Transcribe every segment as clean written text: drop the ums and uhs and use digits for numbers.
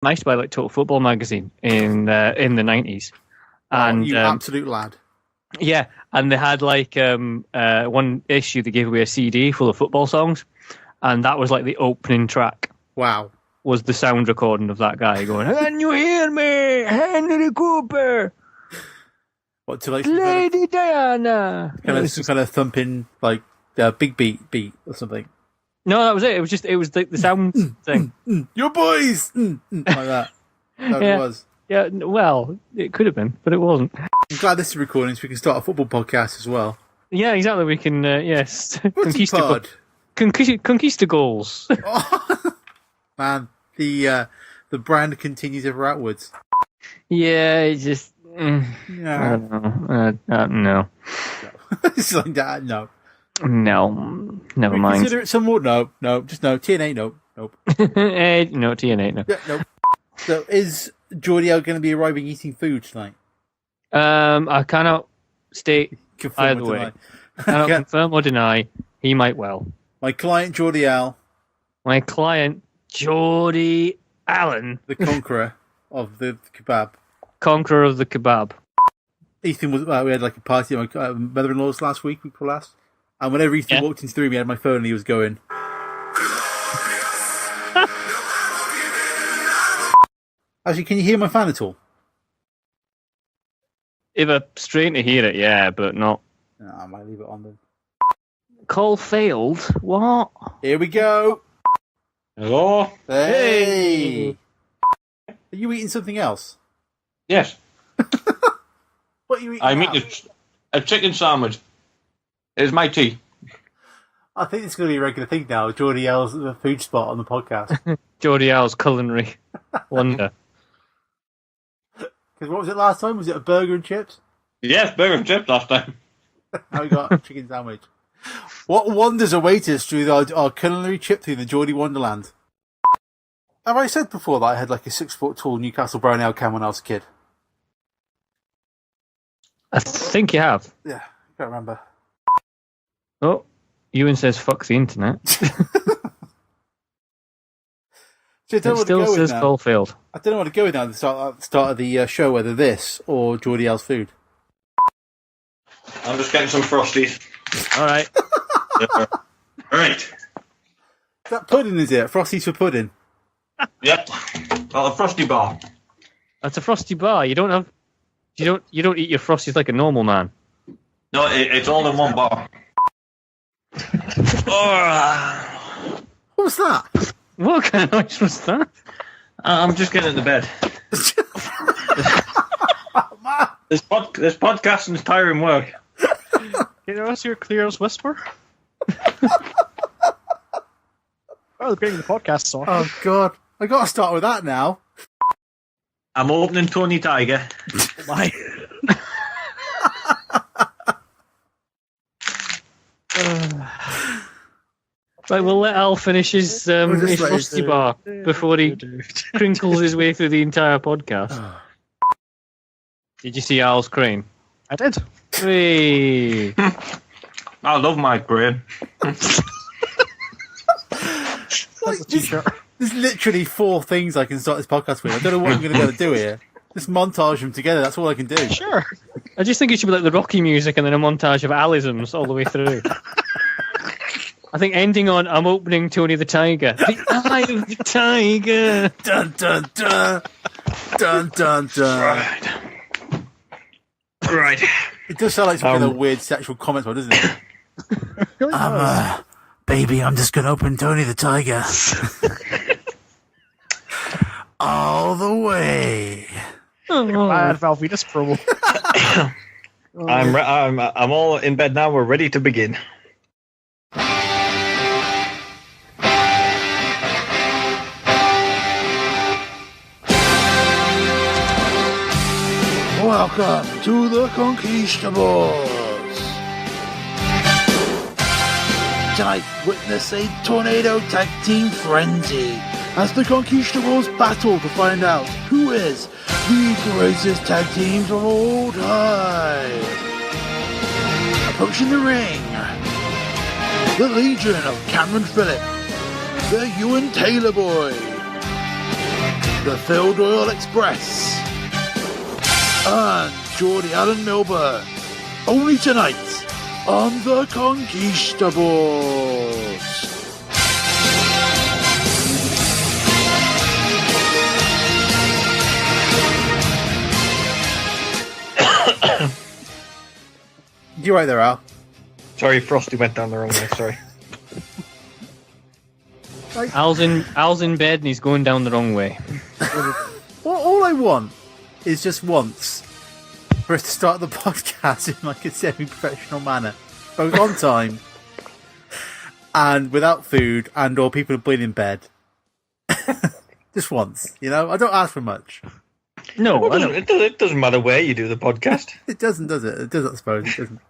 I used to buy like Total Football magazine in the 90s. And you absolute lad. Yeah, and they had like one issue they gave away a CD full of football songs, and that was like the opening track. Wow. Was the sound recording of that guy going, "Can you hear me, Henry Cooper? What, to like Lady Diana?" Some kind of thumping, like big beat or something. No, that was it. It was the sound thing. Your boys, like that. That Yeah. it was. Yeah, well, it could have been, but it wasn't. I'm glad this is recording, so we can start a football podcast as well. Yeah, exactly. We can, yes, Pod. Conquistadores. Oh, man, the brand continues ever outwards. Yeah, it just. I Yeah. don't know. No. It's like that. No. No, never mind. Consider it some more. No. Just no. TNA. Nope. No, TNA, no. Yeah, nope. So, is Geordie going to be arriving eating food tonight? I cannot state Confirm either or way. deny. I cannot confirm or deny. He might well. My client, Geordie Al, My client, Geordie Allen, the conqueror of the kebab. conqueror of the kebab. Ethan was. We had like a party at my mother-in-law's week before last, and whenever Ethan walked into the room, he had my phone and he was going. Actually, can you hear my fan at all? If a strain to hear it, yeah, but not. No, I might leave it on then. Call failed? What? Here we go. Hello? Hey! Are you eating something else? Yes. What are you eating? I'm now? eating a chicken sandwich. It's my tea. I think it's going to be a regular thing now. Geordie L's the food spot on the podcast. Geordie Al's culinary wonder. Because what was it last time? Was it a burger and chips? Yes, burger and chips last time. Now we got a chicken sandwich. What wonders await us through our culinary trip through the Geordie Wonderland? Have I said before that I had like a 6 foot tall Newcastle Brown Ale can when I was a kid? I think you have. Yeah, I can't remember. Oh, Euan says fuck the internet. So I don't know It what to still go with says now. call failed. I don't know what to go with now at the start of the show, whether this or Geordie L's food. I'm just getting some Frosties. All right. Right. Is that pudding, is it? Frosties for pudding? Yep. Well, a Frosty bar. That's a frosty bar. You don't eat your frosties like a normal man. No, it's all in one bar. What was that? What kind of noise was that? I'm just getting into bed. This podcasting is tiring work. You know, what's your clear as whisper? Oh, getting the podcast song. Oh, God. I got to start with that now. I'm opening Tony Tiger. My. Right, we'll let Al finish his frosty bar before he crinkles his way through the entire podcast. Did you see Al's crane? I did. Hey. I love my brain. That's a t-shirt. There's literally 4 things I can start this podcast with. I don't know what I'm going to be able to do here. Just montage them together. That's all I can do. Sure. I just think it should be like the Rocky music and then a montage of Alisms all the way through. I think ending on I'm opening Tony the Tiger. The Eye of the Tiger. Dun, dun, dun. Dun, dun, dun. Right. It does sound like some kind of weird sexual comment, doesn't it? Baby, I'm just going to open Tony the Tiger. All the way. Bad Valvitas promo. I'm all in bed now. We're ready to begin. Welcome to the Conquistabores. Tonight, witness a tornado tag team frenzy as the Conquistabores battle to find out who is the greatest tag teams of all time. Approaching the ring, the Legion of Cameron Phillip, the Euan Taylor Boy, the Phil Doyle Express, and Geordie Allen Milburn. Only tonight on the Conquistabores. You right there, Al? Sorry, Frosty went down the wrong way. Sorry. Al's in bed and he's going down the wrong way. All I want is just once for us to start the podcast in like a semi-professional manner, both on time and without food and or people being in bed. Just once, you know? I don't ask for much. No, Well, it doesn't matter where you do the podcast. It doesn't, does it? It doesn't, I suppose. It doesn't.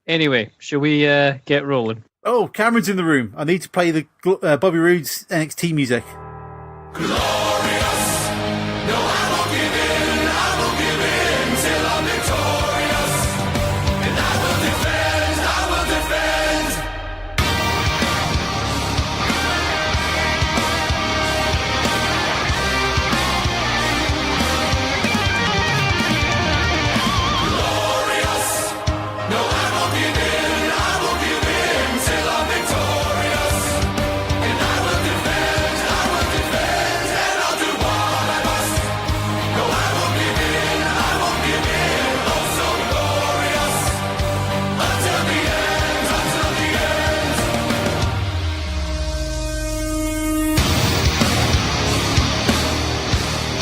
Anyway, shall we get rolling? Oh, Cameron's in the room. I need to play the Bobby Roode's NXT music.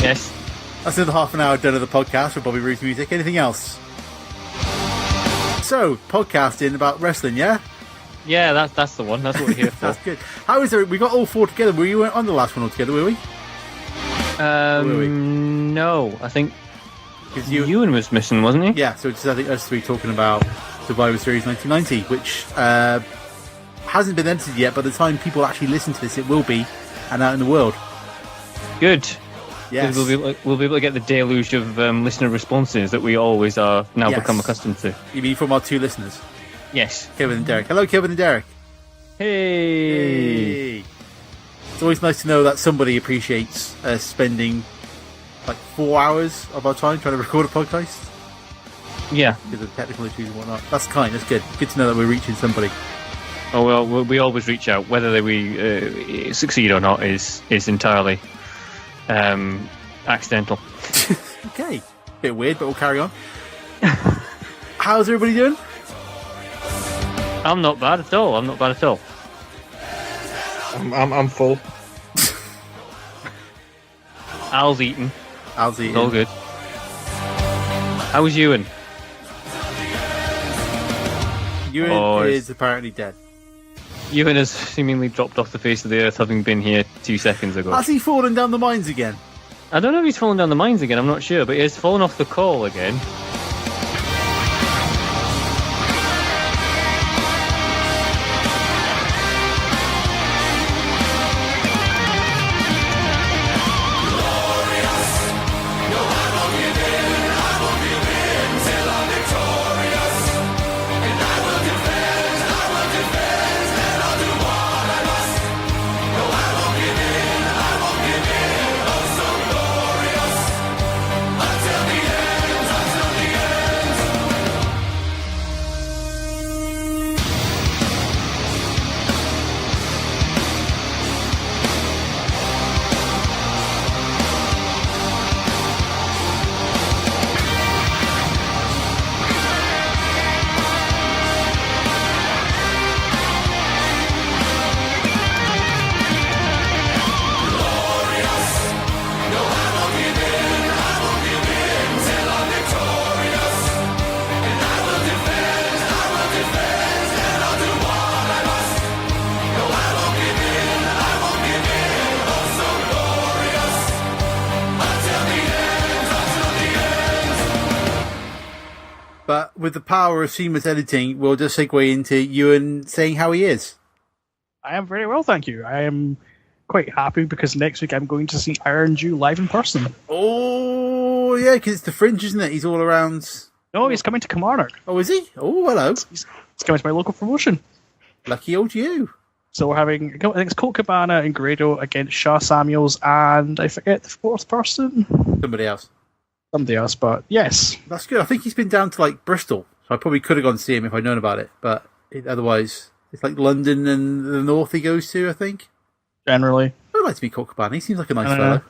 Yes. That's another half an hour done of the podcast with Bobby Roode's music. Anything else? So, podcasting about wrestling, yeah? Yeah, that's the one. That's what we're here for. That's good. How is it? We got all four together. Were you on the last one all together, were we? No, I think 'Cause Euan was missing, wasn't he? Yeah, so it's I think us three talking about Survivor Series 1990, which hasn't been edited yet. By the time people actually listen to this, it will be and out in the world. Good. Yes. We'll be able to get the deluge of listener responses that we always are now Yes. become accustomed to. You mean from our two listeners, Yes. Kevin and Derek? Hello, Kevin and Derek. Hey. Hey. It's always nice to know that somebody appreciates us spending like 4 hours of our time trying to record a podcast Yeah. because of technical issues and whatnot. That's kind. That's good. Good to know that we're reaching somebody. Oh well, we always reach out. Whether we succeed or not is entirely accidental. Okay. Bit weird, but we'll carry on. How's everybody doing? I'm not bad at all. I'm full. Al's eating. How's It's all good. How was Euan? Euan is apparently dead. Euan has seemingly dropped off the face of the earth, having been here 2 seconds ago. Has he fallen down the mines again? I don't know if he's fallen down the mines again. I'm not sure, but he has fallen off the call again. But with the power of seamless editing, we'll just segue into Euan saying how he is. I am very well, thank you. I am quite happy because next week I'm going to see Iron Jew live in person. Oh, yeah, because it's the Fringe, isn't it? He's all around. No, he's coming to Kilmarnock. Oh, is he? Oh, hello. He's coming to my local promotion. Lucky old you. So we're having, I think it's Colt Cabana and Grado against Shaw Samuels, and I forget the fourth person. Somebody else. Somebody else, but yes. That's good. I think he's been down to like Bristol, so I probably could have gone to see him if I'd known about it. But otherwise, it's like London and the north he goes to, I think. Generally. I'd like to meet Colt Cabana. He seems like a nice fellow.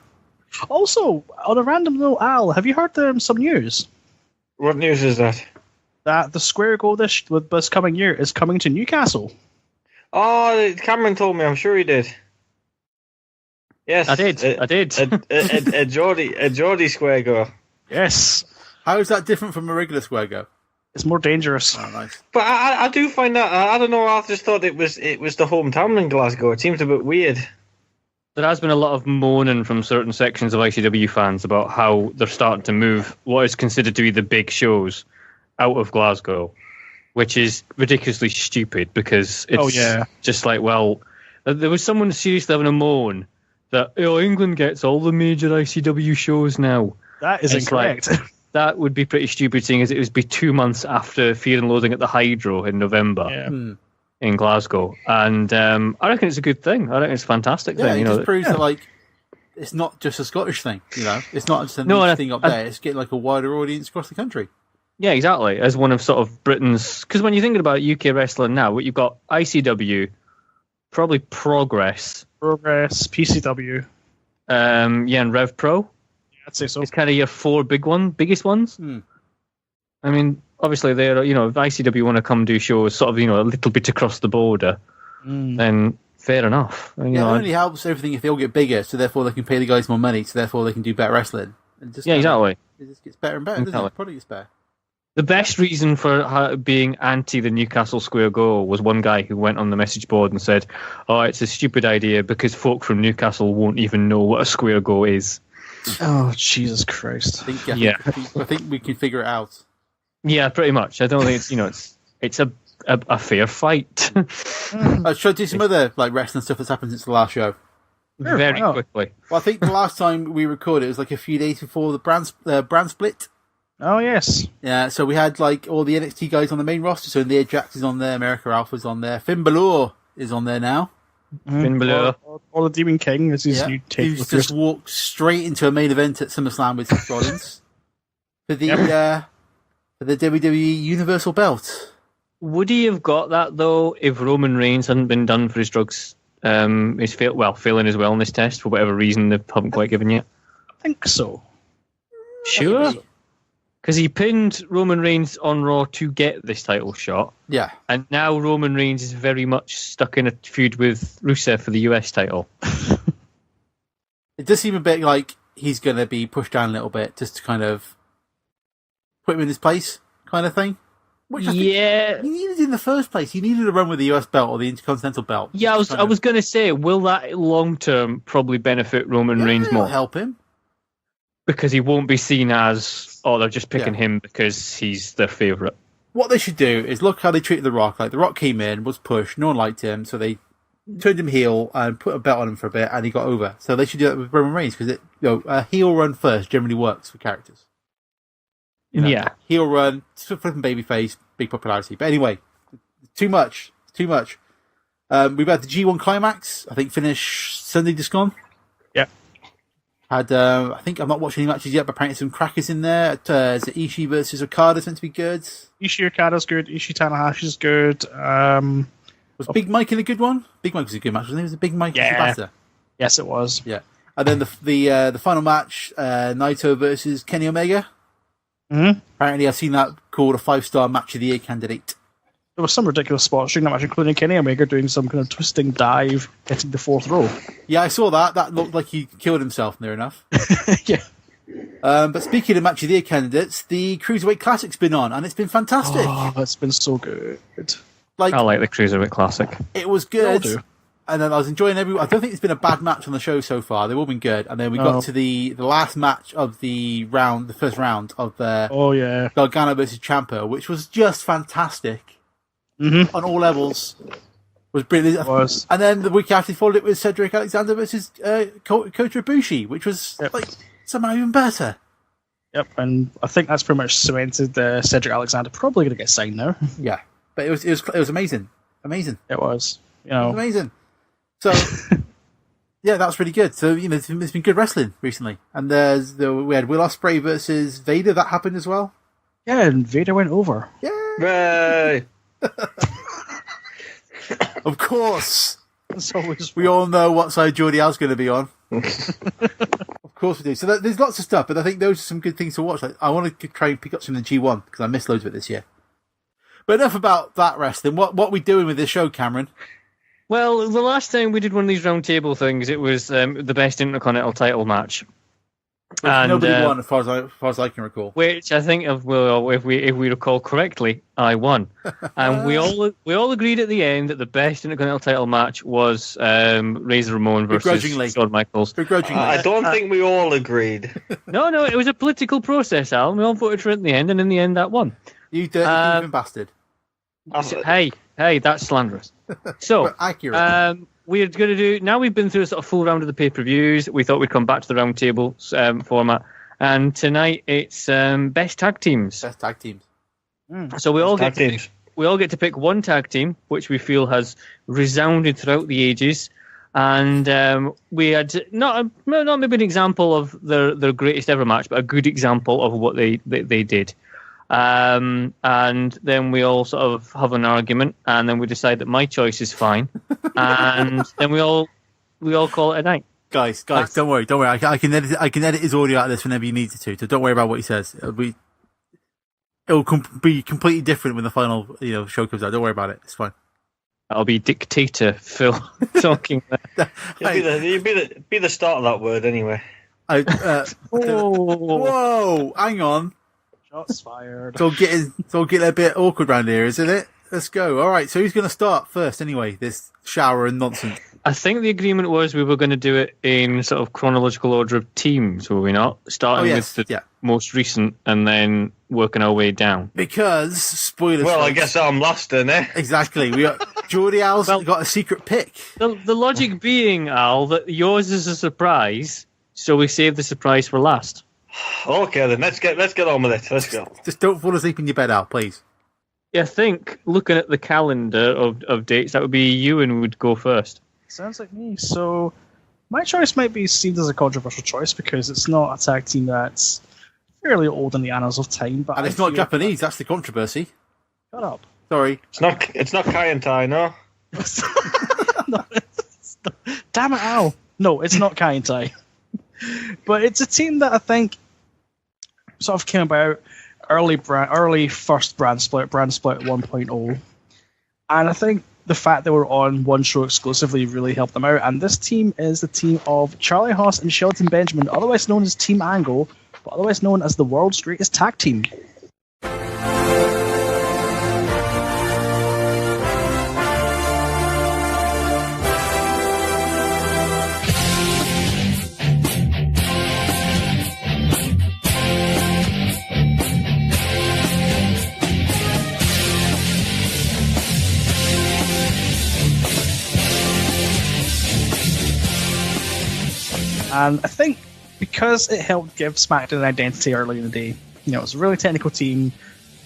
Also, on a random note, Al, have you heard some news? What news is that? That the Square Go this coming year is coming to Newcastle. Oh, Cameron told me. I'm sure he did. Yes, I did. A Geordie Square Go. Yes. How is that different from a regular Square Go? It's more dangerous. Oh, nice. But I do find that I don't know. I just thought it was the hometown in Glasgow. It seems a bit weird. There has been a lot of moaning from certain sections of ICW fans about how they're starting to move what is considered to be the big shows out of Glasgow, which is ridiculously stupid because it's just like, well, there was someone seriously having a moan that England gets all the major ICW shows now. That is incorrect. Like, that would be pretty stupid, seeing as it would be 2 months after Fear and Loathing at the Hydro in November in Glasgow. And I reckon it's a good thing. I reckon it's a fantastic thing. It just proves that like it's not just a Scottish thing. It's not just a niche thing up there. It's getting like a wider audience across the country. Yeah, exactly. As one of sort of Britain's... Because when you're thinking about UK wrestling now, you've got ICW, probably Progress, PCW. and Rev Pro. Yeah, I'd say so. It's kind of your four biggest ones. I mean, obviously, they're, if ICW want to come do shows sort of, a little bit across the border, then fair enough. It only helps everything if they all get bigger, so therefore they can pay the guys more money, so therefore they can do better wrestling. And just exactly. It just gets better and better, doesn't it? The product gets better. The best reason for being anti the Newcastle Square Go was one guy who went on the message board and said, "Oh, it's a stupid idea because folk from Newcastle won't even know what a Square Go is." Oh, Jesus Christ! I think we can figure it out. Yeah, pretty much. I don't think it's a fair fight. Should I do some other like wrestling stuff that's happened since the last show? Very quickly. Well, I think the last time we recorded, it was like a few days before the brand split. Oh, yes. Yeah, so we had like all the NXT guys on the main roster. So Nia Jax is on there, America Alpha's on there, Finn Balor is on there now. Finn Balor. Or the Demon King is his new take. Who's just walked straight into a main event at SummerSlam with Seth Rollins for the WWE Universal Belt. Would he have got that though if Roman Reigns hadn't been done for his drugs? Failing his wellness test for whatever reason they haven't quite given yet. I think so. Sure. Because he pinned Roman Reigns on Raw to get this title shot. Yeah. And now Roman Reigns is very much stuck in a feud with Rusev for the US title. It does seem a bit like he's going to be pushed down a little bit just to kind of put him in his place kind of thing. Which I think he needed in the first place. He needed a run with the US belt or the Intercontinental belt. Yeah, I was going to say, will that long term probably benefit Roman Reigns more? Help him. Because he won't be seen as, they're just picking him because he's their favourite. What they should do is look how they treated The Rock. Like, The Rock came in, was pushed, no one liked him, so they turned him heel and put a belt on him for a bit, and he got over. So they should do that with Roman Reigns, because a heel run first generally works for characters. Heel run, flipping babyface, big popularity. But anyway, too much. We've had the G1 Climax, I think finished Sunday just gone. Had, I think I've not watched any matches yet, but apparently some crackers in there. Is it Ishii versus Okada's meant to be good? Ishii Okada's good. Ishii Tanahashi's good. Was Big Mike in a good one? Big Mike was a good match, wasn't he? Was it Big Mike? Yeah. Yes, it was. Yeah. And then the final match, Naito versus Kenny Omega. Mm-hmm. Apparently I've seen that called a 5-star match of the year candidate. There was some ridiculous spots during that match, including Kenny Omega doing some kind of twisting dive, hitting the fourth row. Yeah, I saw that. That looked like he killed himself, near enough. Yeah. But speaking of match of the year candidates, the Cruiserweight Classic's been on, and it's been fantastic. Oh, it's been so good. I like the Cruiserweight Classic. It was good. And then I was enjoying I don't think there's been a bad match on the show so far. They've all been good. And then we got to the last match of the first round of Gargano versus Ciampa, which was just fantastic. Mm-hmm. On all levels. Was brilliant. It was. And then the week after, followed it with Cedric Alexander versus Kota Ibushi, which was somehow even better. Yep, and I think that's pretty much cemented Cedric Alexander probably going to get signed now. Yeah, but it was amazing. Amazing. It was. You know, amazing. So, yeah, that's really good. So, there's been good wrestling recently. And we had Will Ospreay versus Vader. That happened as well. yeah, and Vader went over. Yeah. Right. Of course. That's always We all know what side Geordie is going to be on. Of course we do. So there's lots of stuff, but I think those are some good things to watch. Like, I want to try and pick up some of the G1 because I missed loads of it this year. But enough about that wrestling. What are we doing with this show, Cameron? Well, the last time we did one of these round table things, it was the best Intercontinental title match. And nobody won, as far as I can recall. Which I think, if we recall correctly, I won. And we all agreed at the end that the best Intercontinental title match was Razor Ramon versus Shawn Michaels. Begrudgingly. I don't think we all agreed. No, it was a political process, Alan. We all voted for it in the end, and in the end, that won. You dirty thieving bastard. Hey, that's slanderous. So, accurate. We're going to do, now we've been through a sort of full round of the pay-per-views, we thought we'd come back to the round table format. And tonight it's best tag teams. Best tag teams. So we all get to pick one tag team, which we feel has resounded throughout the ages. And we had not maybe an example of their greatest ever match, but a good example of what they did. And then we all sort of have an argument, and then we decide that my choice is fine, and then we all call it a night. Guys, don't worry. I can edit his audio out of this whenever you need to. So don't worry about what he says. It'll be completely different when the final show comes out. Don't worry about it. It's fine. I'll be dictator Phil talking there. You'd be the start of that word anyway. Whoa! Hang on. Shots fired. It's all getting a bit awkward around here, isn't it? Let's go. All right, so who's going to start first anyway, this shower and nonsense? I think the agreement was we were going to do it in sort of chronological order of teams, were we not? Starting with the most recent and then working our way down. Because, spoilers. Well, I guess I'm last then, eh? Exactly. Geordie Al's got a secret pick. The logic being, Al, that yours is a surprise, so we save the surprise for last. Okay, then let's get on with it. Let's go. Just don't fall asleep in your bed, Al, please. Yeah, I think looking at the calendar of dates, that would be Euan would go first. Sounds like me. So my choice might be seen as a controversial choice because it's not a tag team that's fairly old in the annals of time. But it's not Japanese. That's the controversy. Shut up. Sorry. It's not Kai and Tai, no. Damn it, Al. No, it's not Kai and Tai. But it's a team that I think sort of came about early first brand split 1.0. And I think the fact they were on one show exclusively really helped them out. And this team is the team of Charlie Haas and Shelton Benjamin, otherwise known as Team Angle, but otherwise known as the world's greatest tag team. And I think because it helped give SmackDown an identity early in the day, it was a really technical team.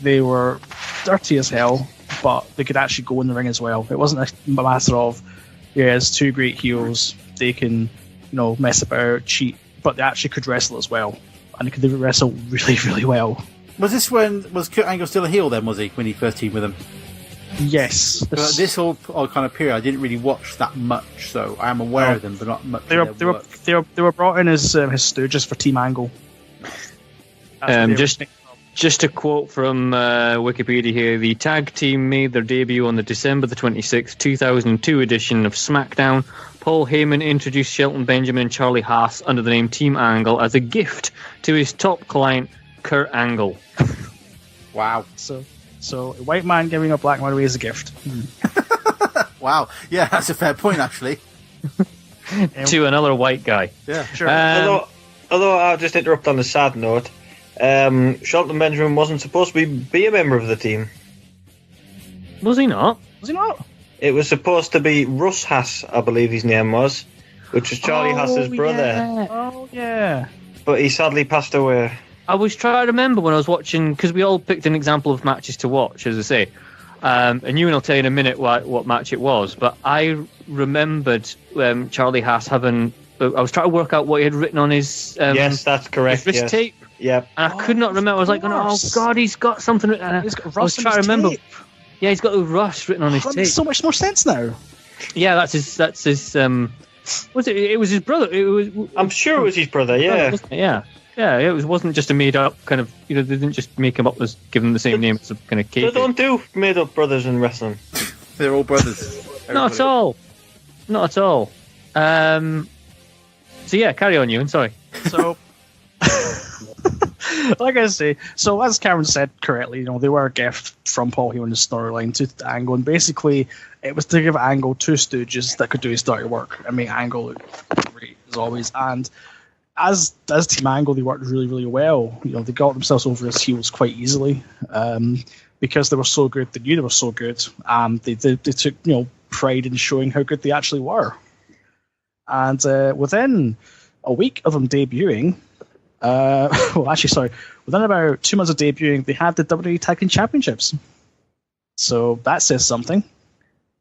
They were dirty as hell, but they could actually go in the ring as well. It wasn't a matter of, it's two great heels. They can, mess about, cheat, but they actually could wrestle as well. And they could wrestle really, really well. Was Kurt Angle still a heel then, was he, when he first teamed with him? Yes. This whole kind of period, I didn't really watch that much, so I am aware of them, but not much. They were brought in as his stooges for Team Angle. Just a quote from Wikipedia here: the tag team made their debut on the December the 26th, 2002 edition of SmackDown. Paul Heyman introduced Shelton Benjamin and Charlie Haas under the name Team Angle as a gift to his top client, Kurt Angle. Wow. So a white man giving a black man away as a gift. Wow. Yeah, that's a fair point, actually. To another white guy. Yeah, sure. Although I'll just interrupt on a sad note, Shelton Benjamin wasn't supposed to be a member of the team. Was he not? It was supposed to be Russ Haas, I believe his name was, which was Charlie Haas's brother. Yeah. Oh, yeah. But he sadly passed away. I was trying to remember when I was watching, because we all picked an example of matches to watch, as I say. And Euan will tell you in a minute what match it was. But I remembered Charlie Haas having. I was trying to work out what he had written on his. Yes, that's correct. His wrist tape. Yep. And I could not remember. I was like, oh God, he's got something. And He's got I was Rust on trying to his remember. tape. Yeah, he's got the Rust written on his That tape. makes so much more sense now. Yeah, that's his. Was it? It was his brother. It was. I'm sure it was his brother. Yeah. Wasn't it? Yeah. Yeah, it wasn't just a made up kind of. They didn't just make him up as give him the same name as a kind of They kid. don't do made up brothers in wrestling. They're all brothers. Not at all. Not at all. So yeah, carry on, Euan. Sorry. So, like I say, so as Cameron said correctly, they were a gift from Paul Heyman's storyline to Angle, and basically it was to give Angle two stooges that could do his dirty work and make Angle look great as always. And as Team Angle, they worked really, really well. They got themselves over his heels quite easily because they were so good. They knew they were so good, and they took pride in showing how good they actually were. And within a week of them debuting, within about 2 months of debuting, they had the WWE Tag Team Championships. So that says something.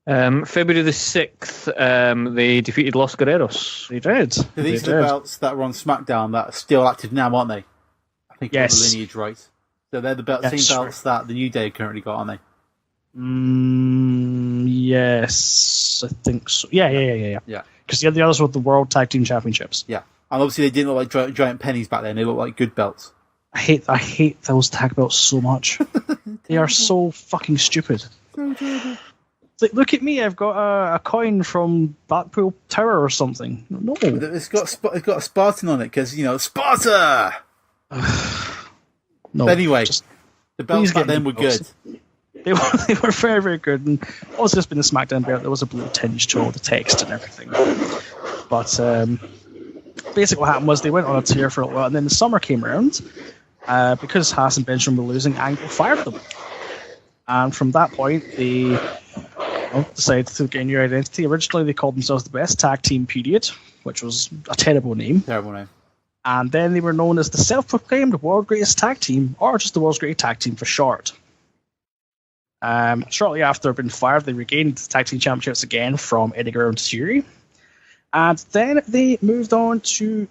February the 6th, they defeated Los Guerreros. They did. So these are the belts that were on SmackDown that are still active now, aren't they? I think Yes. the lineage right. So they're the same belts that the New Day currently got, aren't they? Yes, I think so. Yeah. Yeah. Because the others were the World Tag Team Championships. Yeah. And obviously they didn't look like giant pennies back then. They looked like good belts. I hate those tag belts so much. They are so fucking stupid. It's like, look at me, I've got a coin from Blackpool Tower or something. No. It's got a Spartan on it because, Sparta! No. But anyway, just the belts please back get then new were belts. good. They were very, very good. And also, just been the SmackDown belt, there was a blue tinge to all the text and everything. But basically, what happened was they went on a tear for a while, and then the summer came around. Because Haas and Benjamin were losing, Angle fired them. And from that point, they decided to gain new identity. Originally, they called themselves the Best Tag Team Period, which was a terrible name. Terrible name. And then they were known as the self-proclaimed World Greatest Tag Team, or just the World's Greatest Tag Team for short. Shortly after being fired, they regained the Tag Team Championships again from Eddie Guerrero and Fury. And then they moved on to...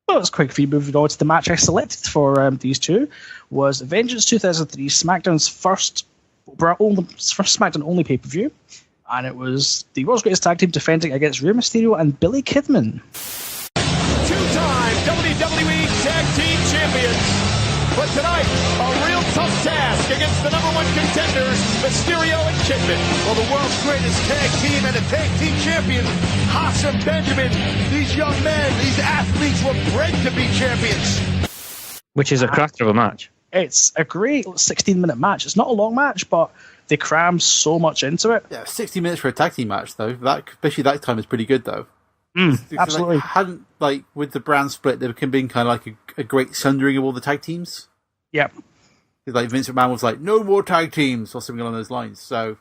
Well, it's quite free. Moving on to the match I selected for these two was Vengeance 2003, SmackDown's first SmackDown only pay-per-view. And it was the World's Greatest Tag Team defending against Rey Mysterio and Billy Kidman. Two-time WWE Tag Team Champions. But tonight, a real tough task against the #1 contenders, Mysterio and Kidman. Well, the world's greatest tag team and the tag team champions, Haas and Benjamin. These young men, these athletes were bred to be champions. Which is a cracker of a match. It's a great 16-minute match. It's not a long match, but they cram so much into it. Yeah, 60 minutes for a tag team match, though. Especially that time is pretty good, though. Absolutely. Hadn't, with the brand split, there can be kind of a great sundering of all the tag teams. Yep. Vince McMahon was like, no more tag teams, or something along those lines. So,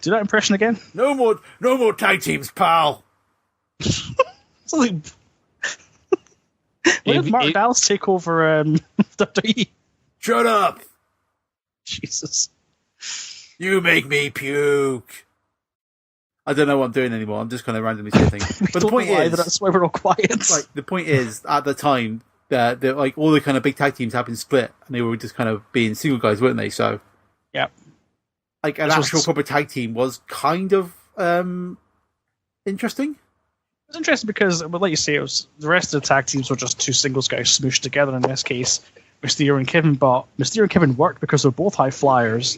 Do that impression again. no more tag teams, pal. It's like, when did Mark Dallas take over WWE? Shut up. Jesus. You make me puke. I don't know what I'm doing anymore. I'm just kind of randomly saying things. But the point is, that's why we're all quiet. the point is, at the time, that all the kind of big tag teams had been split, and they were just kind of being single guys, weren't they? So, Yep. An actual proper tag team was kind of interesting. It's interesting because, like you say, the rest of the tag teams were just two singles guys smooshed together. In this case, Mysterio and Kevin, but Mysterio and Kevin worked because they're both high flyers.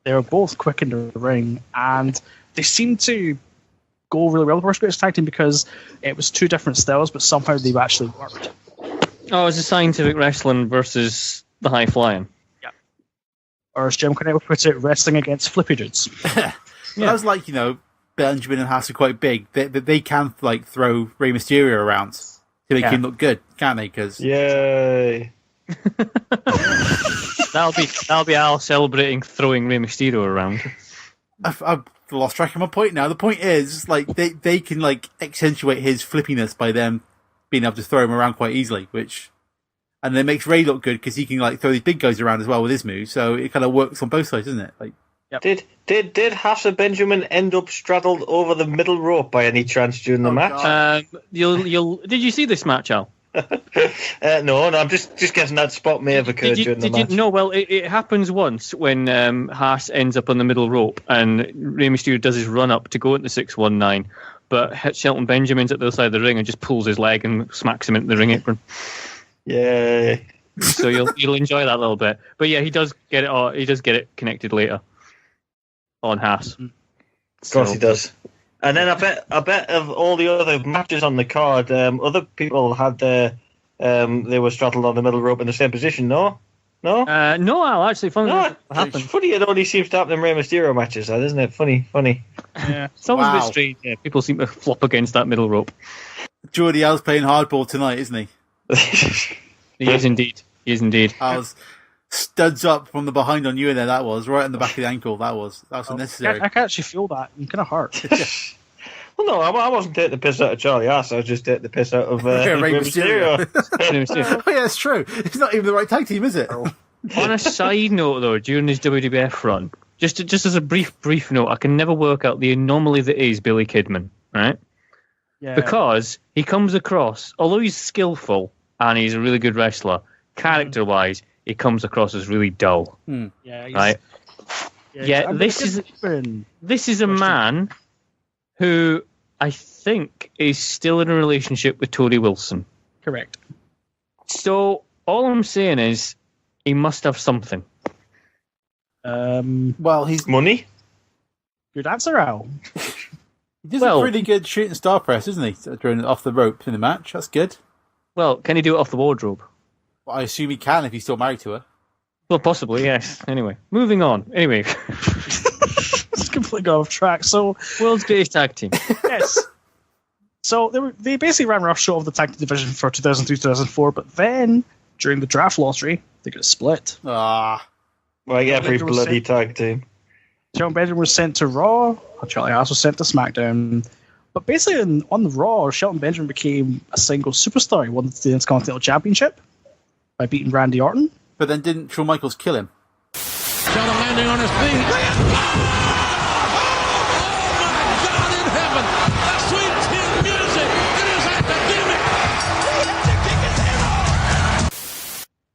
They were both quick in the ring, and they seemed to go really well with the World's Greatest Tag Team because it was two different styles, but somehow they actually worked. Oh, it's a scientific wrestling versus the high flying. Yeah. Or as Jim Cornette would put it, wrestling against flippy dudes. Yeah. That's Benjamin and Haas are quite big. They can throw Rey Mysterio around to make him look good, can't they? Because Yay. That'll be Al celebrating throwing Rey Mysterio around. I've lost track of my point now. The point is, they can accentuate his flippiness by them being able to throw him around quite easily, which And it makes Ray look good because he can like throw these big guys around as well with his move. So it kind of works on both sides, doesn't it? Like, Yep. Did Hafsa Benjamin end up straddled over the middle rope by any chance during the match? Did you see this match, Al? No, I'm just guessing that spot may have occurred during the match. No, well, it happens once when Haas ends up on the middle rope and Rey Mysterio does his run up to go into 619, but Shelton Benjamin's at the other side of the ring and just pulls his leg and smacks him into the ring apron. Yeah. So you'll enjoy that a little bit. But yeah, he does get it. He does get it connected later on Haas. Of course he does. And then I bet of all the other matches on the card, other people had they were straddled on the middle rope in the same position. No. No, Al. Actually, funny. It's funny. It only seems to happen in Rey Mysterio matches, isn't it? Funny. Yeah, it's always a bit strange. Yeah, people seem to flop against that middle rope. Geordie Al's playing hardball tonight, isn't he? He is indeed. I was studs up from the behind on you, and there that was right on the back of the ankle. That was unnecessary. I can actually feel that. I'm kind of hurt. Well, no, I wasn't taking the piss out of Charlie Haas. I was just taking the piss out of Rey Mysterio. Oh yeah, it's true. It's not even the right tag team, is it? On a side note, though, during his WWF run, just as a brief note, I can never work out the anomaly that is Billy Kidman, right? Yeah. Because he comes across, although he's skillful and he's a really good wrestler, character-wise, he comes across as really dull. Yeah. Right? Yeah, this is a man who I think is still in a relationship with Tori Wilson. Correct. So all I'm saying is he must have something. Well, he's money. Good answer, Al. He does a pretty good shooting star press, isn't he? During off the rope in the match. That's good. Well, can he do it off the wardrobe? Well, I assume he can if he's still married to her. Well, possibly, yes. Anyway, moving on. Anyway. It's completely gone off track. So, world's greatest tag team. Yes. So they basically ran roughshod of the tag team division for 2003-2004, but then during the draft lottery, they got split. Like every bloody tag team. Shelton Benjamin was sent to Raw. Charlie Haas was sent to SmackDown. But basically, on the Raw, Shelton Benjamin became a single superstar. He won the Intercontinental Championship by beating Randy Orton. But then didn't Shawn Michaels kill him? Shelton landing on his feet.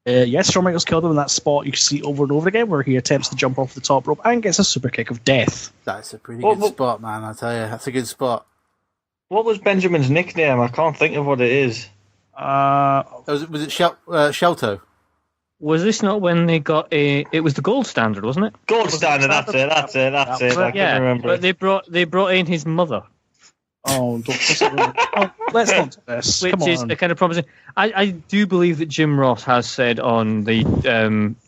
Yes, Shawn Michaels killed him in that spot you can see over and over again where he attempts to jump off the top rope and gets a super kick of death. That's a pretty good spot, man, I tell you. That's a good spot. What was Benjamin's nickname? I can't think of what it is. Was it Shelto? Was this not when they got it was the gold standard, wasn't it? Gold standard, that's it. I can remember. But they brought in his mother. Oh, let's not do this. Which is a kind of promising. I do believe that Jim Ross has said on the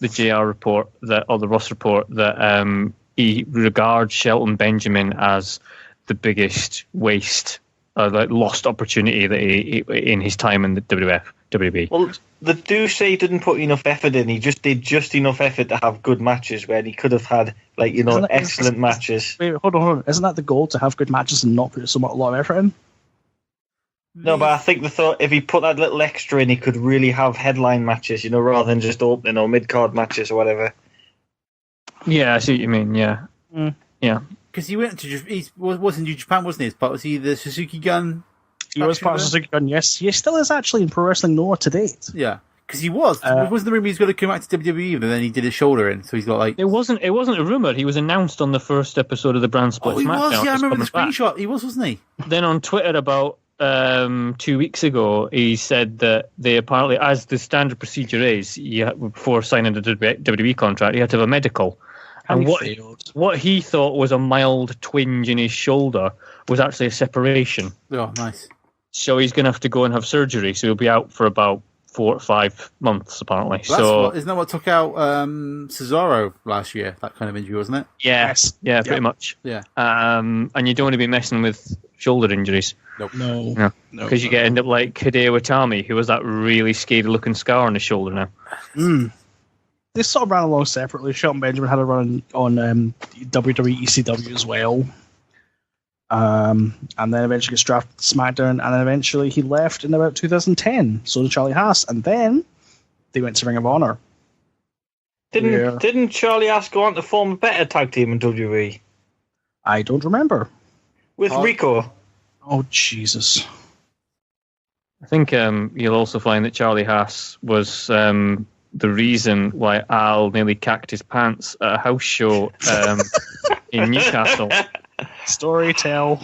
JR report or the Ross report that he regards Shelton Benjamin as the biggest waste, lost opportunity that he in his time in the WWE. Well, they do say he didn't put enough effort in. He just did just enough effort to have good matches when he could have had excellent matches. Wait, hold on. Isn't that the goal, to have good matches and not put a lot of effort in? No, but I think they thought if he put that little extra in, he could really have headline matches, rather than just opening or mid-card matches or whatever. Yeah, I see what you mean, yeah. Yeah. Because he went to... He was in New Japan, wasn't he? But was he the Suzuki Gun? He was part of Suzuki Gun, yes. He still is actually in Pro Wrestling Noah to date. Yeah. Because he was. Wasn't the rumor he was going to come back to WWE, and then he did his shoulder in, so he's got like... It wasn't a rumor. He was announced on the first episode of the Brand Split SmackDown. Oh, he was? Yeah, I remember the screenshot. He was, wasn't he? Then on Twitter about 2 weeks ago, he said that they apparently, as the standard procedure is, before signing the WWE contract, you had to have a medical. And what he thought was a mild twinge in his shoulder was actually a separation. Oh, nice. So he's going to have to go and have surgery. So he'll be out for about 4 or 5 months, apparently. Isn't that what took out Cesaro last year? That kind of injury, wasn't it? Yeah, yes. Yeah, pretty much. Yeah. And you don't want to be messing with shoulder injuries. Nope. No. Because you get end up like Hideo Itami, who has that really scary-looking scar on his shoulder now. They sort of ran along separately. Shelton Benjamin had a run on WWE ECW as well. And then eventually gets drafted to SmackDown, and then eventually he left in about 2010. So did Charlie Haas. And then they went to Ring of Honor. Didn't Charlie Haas go on to form a better tag team in WWE? I don't remember. With Rico? Oh, Jesus. I think you'll also find that Charlie Haas was the reason why Al nearly cacked his pants at a house show in Newcastle. Story tell.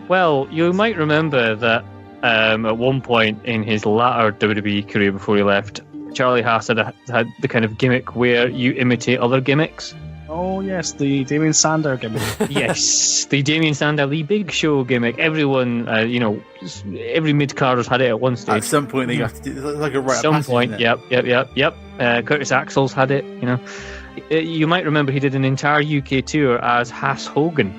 Well, you might remember that at one point in his latter WWE career before he left, Charlie Haas had the kind of gimmick where you imitate other gimmicks. Oh, yes, the Damien Sandow gimmick. Yes, the Damien Sandow, the Big Show gimmick. Everyone, every mid-carder's had it at one stage. At some point, they got to do it's like a rite of At some passage, point, isn't it? yep. Curtis Axel's had it, You might remember he did an entire UK tour as Haas Hogan.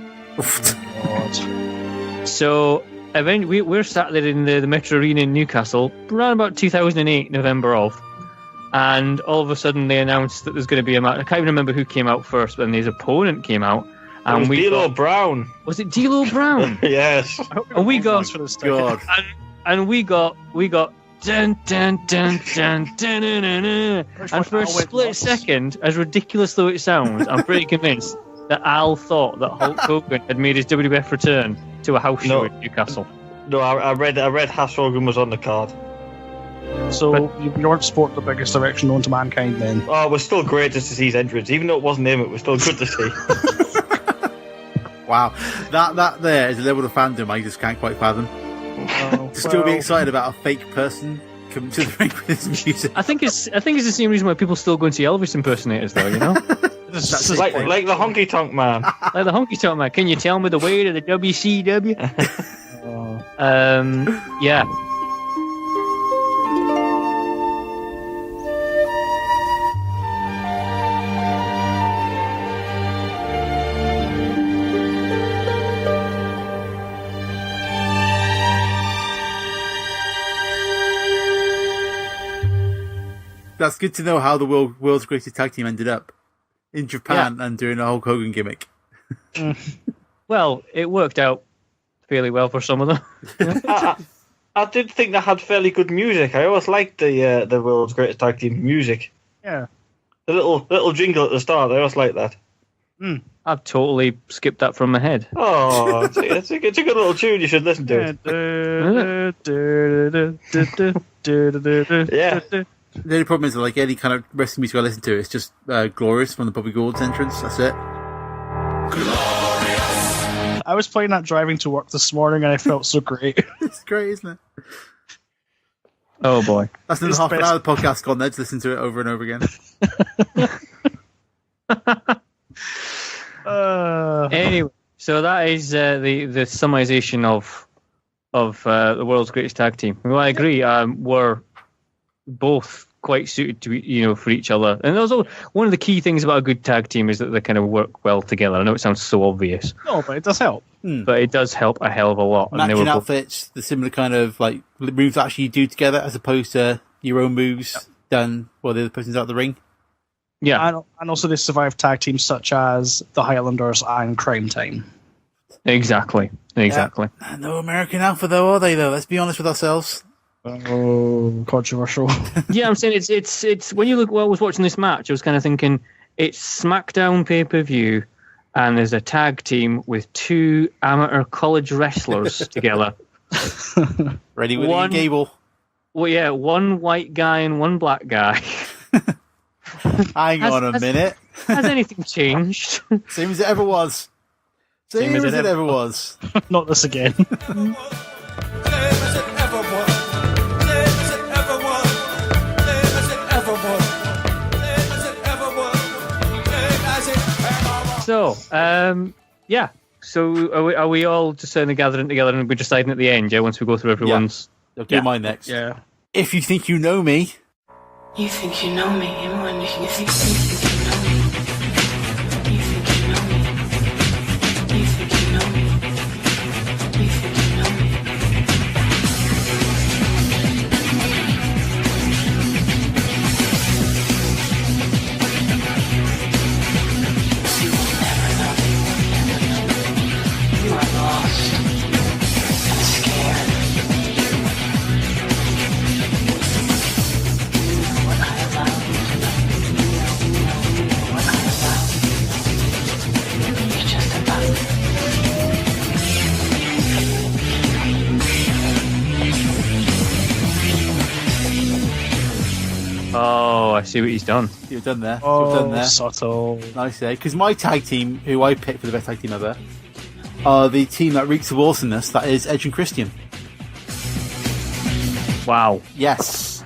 So we're sat there in the Metro Arena in Newcastle around about 2008, November of, and all of a sudden they announced that there's going to be a match. I can't even remember who came out first, but then his opponent came out. And it was D'Lo Brown. Was it D'Lo Brown? Yes. And we got for this God. and we got dun dun dun dun dun dun dun, dun. And for a split second, as ridiculous though it sounds, I'm pretty convinced that Al thought that Hulk Hogan had made his WWF return to a house show in Newcastle. No, I read Haas Hogan was on the card. So you weren't sport the biggest erection known to mankind then? Oh, it was still great just to see his entrance. Even though it wasn't him, it was still good to see. Wow. That there is a level of fandom I just can't quite fathom. To still be excited about a fake person coming to the ring with his music. I think it's the same reason why people still go and see Elvis impersonators though, like the honky tonk man. Like the honky tonk man. Can you tell me the way to the WCW? Yeah. That's good to know how the world's greatest tag team ended up in Japan and doing a Hulk Hogan gimmick. Well, it worked out fairly well for some of them. I did think they had fairly good music. I always liked the world's greatest tag team music. Yeah. The little jingle at the start. I always liked that. I've totally skipped that from my head. Oh, it's a good little tune. You should listen to it. Yeah. The only problem is that, like any kind of wrestling music I listen to, it's just Glorious from the Bobby Gould's entrance. That's it. I was playing that driving to work this morning and I felt so great. It's great, isn't it? Oh boy. That's another half an hour of the podcast gone there to listen to it over and over again. Anyway, so that is the summarization of the world's greatest tag team. Well, I agree. We're both quite suited to for each other, and also one of the key things about a good tag team is that they kind of work well together. I know it sounds so obvious, no, but it does help. But it does help a hell of a lot. Matching outfits, the similar kind of like moves actually you do together, as opposed to your own moves done while the other person's out of the ring. Yeah, and also they survive tag teams such as the Highlanders and Crime Time. Exactly. Yeah. No American Alpha though, are they? Though, let's be honest with ourselves. Oh, controversial. Yeah, I'm saying it's when you look. While I was watching this match, I was kind of thinking it's SmackDown pay-per-view, and there's a tag team with two amateur college wrestlers together. Ready with Ian Gable. Well, yeah, one white guy and one black guy. Hang on a minute. Has anything changed? Same as it ever was. Same as it ever was. Not this again. So, yeah. So, are we all just gathering together and we're deciding at the end, yeah, once we go through everyone's... I'll do mine next. Yeah. If you think you know me... You think you know me, Euan. You think you know me. You think you know me. You think you know me. You think you know me. Oh, I see what he's done. You've done there. Oh, You've done there. subtle. Nice, eh? Because my tag team, who I picked for the best tag team ever, are the team that reeks of awesomeness. That is Edge and Christian. Wow. Yes.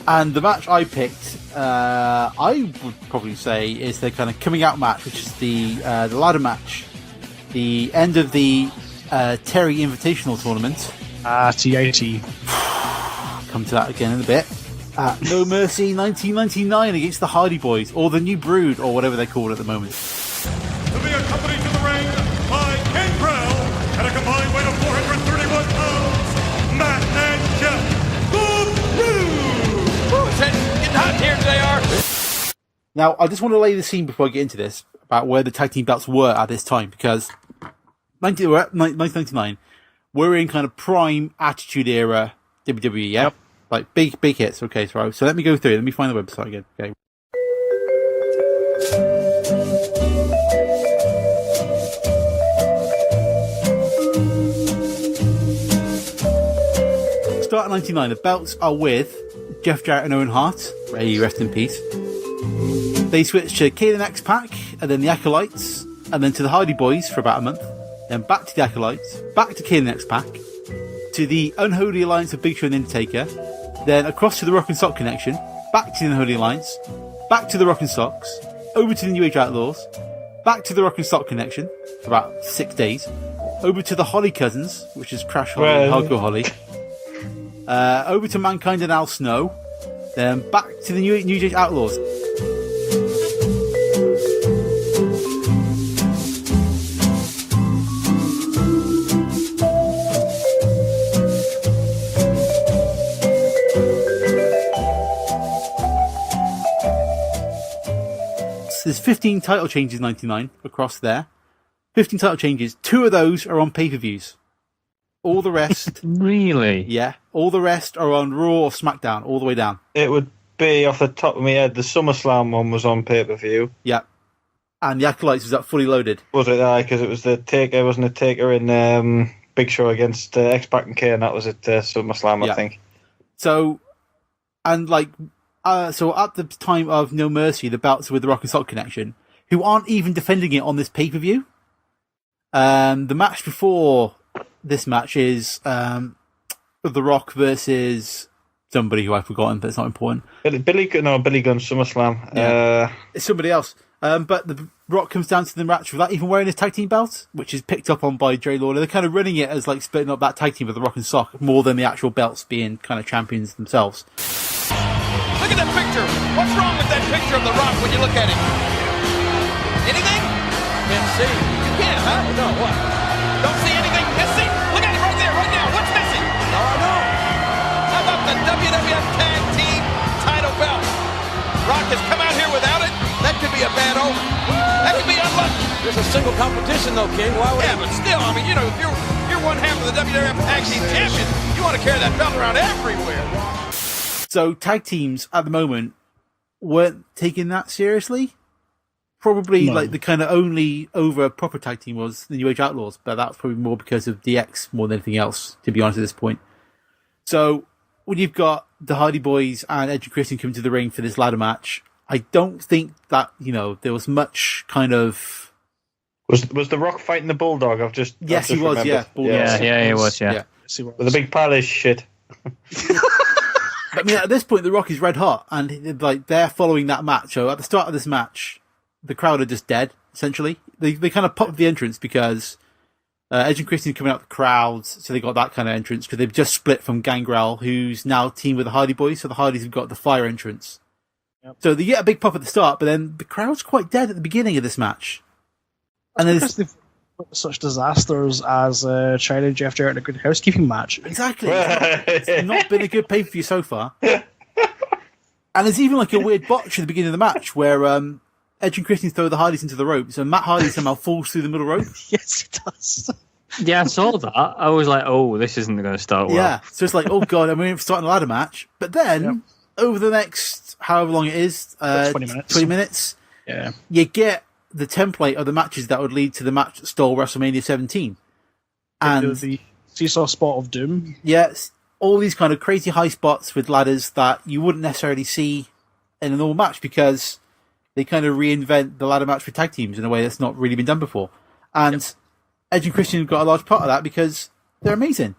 And the match I picked, I would probably say, is the kind of coming out match, which is the ladder match. The end of the Terry Invitational Tournament. TIT. Come to that again in a bit. No Mercy 1999 against the Hardy Boys, or the New Brood, or whatever they call it at the moment. To be accompanied to the ring by Ken Krell at a combined weight of 431 pounds, Matt and Jeff, the Brood. Getting hot here, JR. Now, I just want to lay the scene before I get into this about where the tag team belts were at this time, because 1999, we're in kind of prime Attitude Era WWE, yeah? Yep. Like big hits. Okay, so let me go through. Let me find the website again. Okay. Start at 99. The belts are with Jeff Jarrett and Owen Hart. May rest in peace. They switched to Kane and X-Pac, and then the Acolytes, and then to the Hardy Boys for about a month. Then back to the Acolytes, back to Kane and X-Pac, to the Unholy Alliance of Big Show and Undertaker, then across to the Rock and Sock Connection, back to the Unholy Alliance, back to the Rock and Socks, over to the New Age Outlaws, back to the Rock and Sock Connection for about 6 days, over to the Holly Cousins, which is Crash Holly and Hardcore Holly, over to Mankind and Al Snow, then back to the New Age Outlaws. There's 15 title changes in 99 across there. 15 title changes. 2 of those are on pay-per-views. All the rest... Really? Yeah. All the rest are on Raw or SmackDown, all the way down. It would be, off the top of my head, the SummerSlam one was on pay-per-view. Yeah. And the Acolytes was up fully loaded. Was it? Because it was the Taker, wasn't it? Taker in Big Show against X-Pac and Kane. That was at SummerSlam, I think. So, and like... so at the time of No Mercy, the belts were with the Rock and Sock Connection, who aren't even defending it on this pay-per-view. The match before this match is The Rock versus somebody who I've forgotten, but it's not important. Billy Gunn, SummerSlam. Yeah. It's somebody else. But the Rock comes down to the match without even wearing his tag team belt, which is picked up on by Dre Lawler. They're kind of running it as like splitting up that tag team with the Rock and Sock more than the actual belts being kind of champions themselves. Look at that picture. What's wrong with that picture of The Rock when you look at him? Anything? Can't see. You can't, huh? No, what? Don't see anything missing? Look at it right there, right now. What's missing? No, I know. How about the WWF Tag Team title belt? Rock has come out here without it. That could be a bad omen. That could be unlucky. There's a single competition, though, King. Why would but still, I mean, you know, if you're one half of the WWF Tag Team champion, you want to carry that belt around everywhere. So tag teams at the moment weren't taking that seriously. Probably like the kind of only over proper tag team was the New Age Outlaws, but that's probably more because of DX more than anything else, to be honest at this point. So when you've got the Hardy Boys and Edge and Christian coming to the ring for this ladder match, I don't think that, there was much kind of... Was The Rock fighting the Bulldog? Yes, he was, yeah. Yeah, he was, yeah. With a big pile of shit. I mean, at this point, The Rock is red hot, and like they're following that match. So at the start of this match, the crowd are just dead. Essentially, they kind of popped the entrance because Edge and Christian coming out the crowds, so they got that kind of entrance because they've just split from Gangrel, who's now teamed with the Hardy Boys. So the Hardys have got the fire entrance. Yep. So they get a big pop at the start, but then the crowd's quite dead at the beginning of this match. And then such disasters as China and Jeff Jarrett in a Good Housekeeping match. Exactly. It's not been a good pay-per-view so far. And there's even like a weird botch at the beginning of the match where Edge and Christian throw the Hardys into the ropes and Matt Hardy somehow falls through the middle rope. Yes, he does. Yeah, I saw that. I was like, oh, this isn't going to start well. Yeah, so it's like, oh god, I'm starting a ladder match. But then, over the next, however long it is, 20 minutes. Yeah. You get the template of the matches that would lead to the match that stole WrestleMania 17. And the seesaw spot of doom. Yes, all these kind of crazy high spots with ladders that you wouldn't necessarily see in a normal match because they kind of reinvent the ladder match for tag teams in a way that's not really been done before. And Edge and Christian got a large part of that because they're amazing.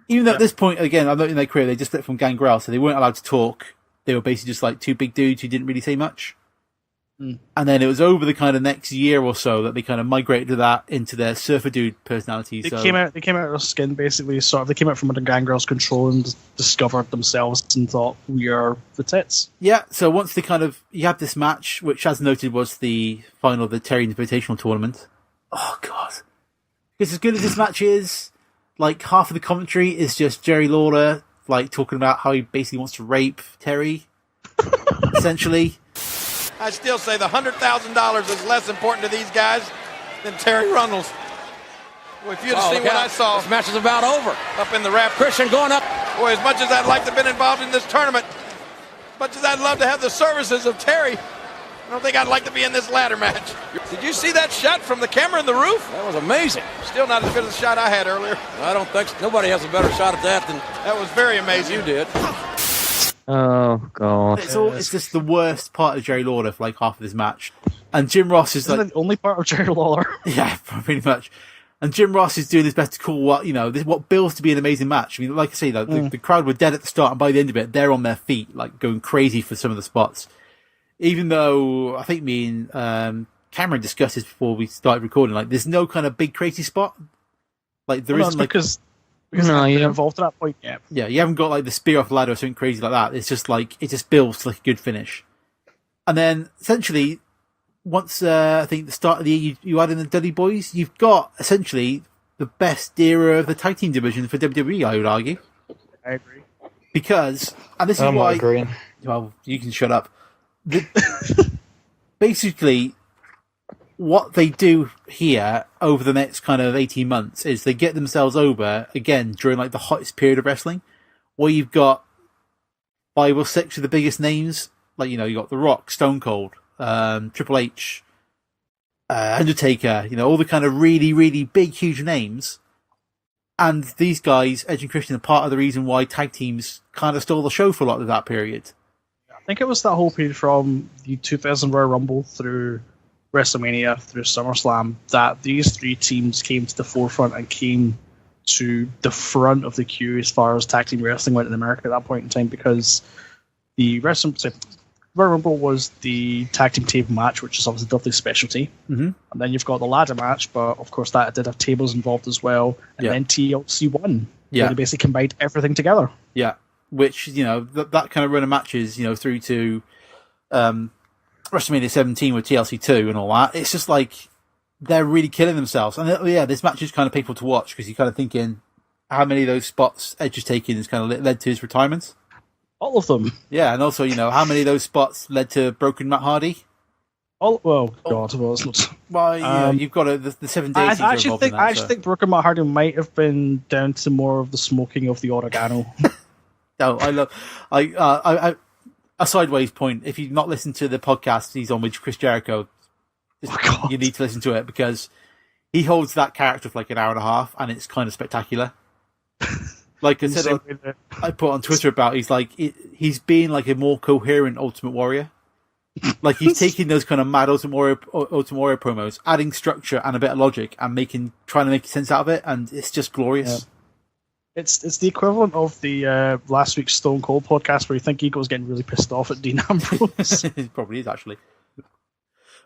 Even though at this point, again, I'm not in their career, they just split from Gangrel, so they weren't allowed to talk. They were basically just like two big dudes who didn't really say much. And then it was over the kind of next year or so that they kind of migrated to that into their surfer dude personality. They came out of their skin, basically. Sort of, they came out from under Gangrel's control and discovered themselves and thought, we are the tits. Yeah, so once they you have this match, which as noted was the final of the Terry Invitational Tournament. Oh, God. Because as good as this match is, like, half of the commentary is just Jerry Lawler, like, talking about how he basically wants to rape Terry, essentially. I still say the $100,000 is less important to these guys than Terry Runnels. Boy, if you'd have seen what I saw. This match is about over. Up in the wrap. Christian going up. Boy, as much as I'd like to have been involved in this tournament, as much as I'd love to have the services of Terry, I don't think I'd like to be in this ladder match. Did you see that shot from the camera in the roof? That was amazing. Still not as good as the shot I had earlier. I don't think so. Nobody has a better shot at that than that was very amazing. You did. Oh, God. It's just the worst part of Jerry Lawler for like half of this match. And Jim Ross is Isn't like... that the only part of Jerry Lawler? Yeah, pretty much. And Jim Ross is doing his best to call what bills to be an amazing match. I mean, like I say, the crowd were dead at the start, and by the end of it, they're on their feet, like going crazy for some of the spots. Even though I think me and Cameron discussed this before we started recording, like there's no kind of big crazy spot. Like there isn't because no, you're involved at that point. Yeah, you haven't got like the spear off the ladder or something crazy like that. It's just like it just builds to like a good finish. And then essentially, once I think the start of the year you add in the Dudley Boys, you've got essentially the best era of the tag team division for WWE. I would argue. I agree. Because, and this is I'm why. not agreeing. Well, you can shut up. Basically, what they do here over the next kind of 18 months is they get themselves over again during like the hottest period of wrestling, where you've got 5 or 6 of the biggest names. Like, you got The Rock, Stone Cold, Triple H, Undertaker, all the kind of really, really big, huge names. And these guys, Edge and Christian, are part of the reason why tag teams kind of stole the show for a lot of that period. I think it was that whole period from the 2000 Royal Rumble through WrestleMania, through SummerSlam, that these 3 teams came to the forefront and came to the front of the queue as far as tag team wrestling went in America at that point in time, because the Royal Rumble was the tag team table match, which is obviously Dudley's specialty. Mm-hmm. And then you've got the ladder match, but of course that did have tables involved as well. And then TLC 1, where they basically combined everything together. Yeah. Which, that kind of run of matches, through to WrestleMania 17 with TLC 2 and all that, it's just like they're really killing themselves. And this match is kind of painful to watch because you're kind of thinking how many of those spots Edge has taken has kind of led to his retirement. All of them. Yeah, and also, how many of those spots led to broken Matt Hardy? God, well, it's not. Well, you've got the 7 days. I actually think broken Matt Hardy might have been down to more of the smoking of the oregano. No, I love. A sideways point. If you've not listened to the podcast he's on with Chris Jericho, you need to listen to it because he holds that character for like an hour and a half, and it's kind of spectacular. Like I said, I put on Twitter about he's being like a more coherent Ultimate Warrior. Like he's taking those kind of mad Ultimate Warrior promos, adding structure and a bit of logic, and trying to make sense out of it, and it's just glorious. Yeah. It's the equivalent of the last week's Stone Cold podcast where you think Eagle's getting really pissed off at Dean Ambrose. It probably is, actually.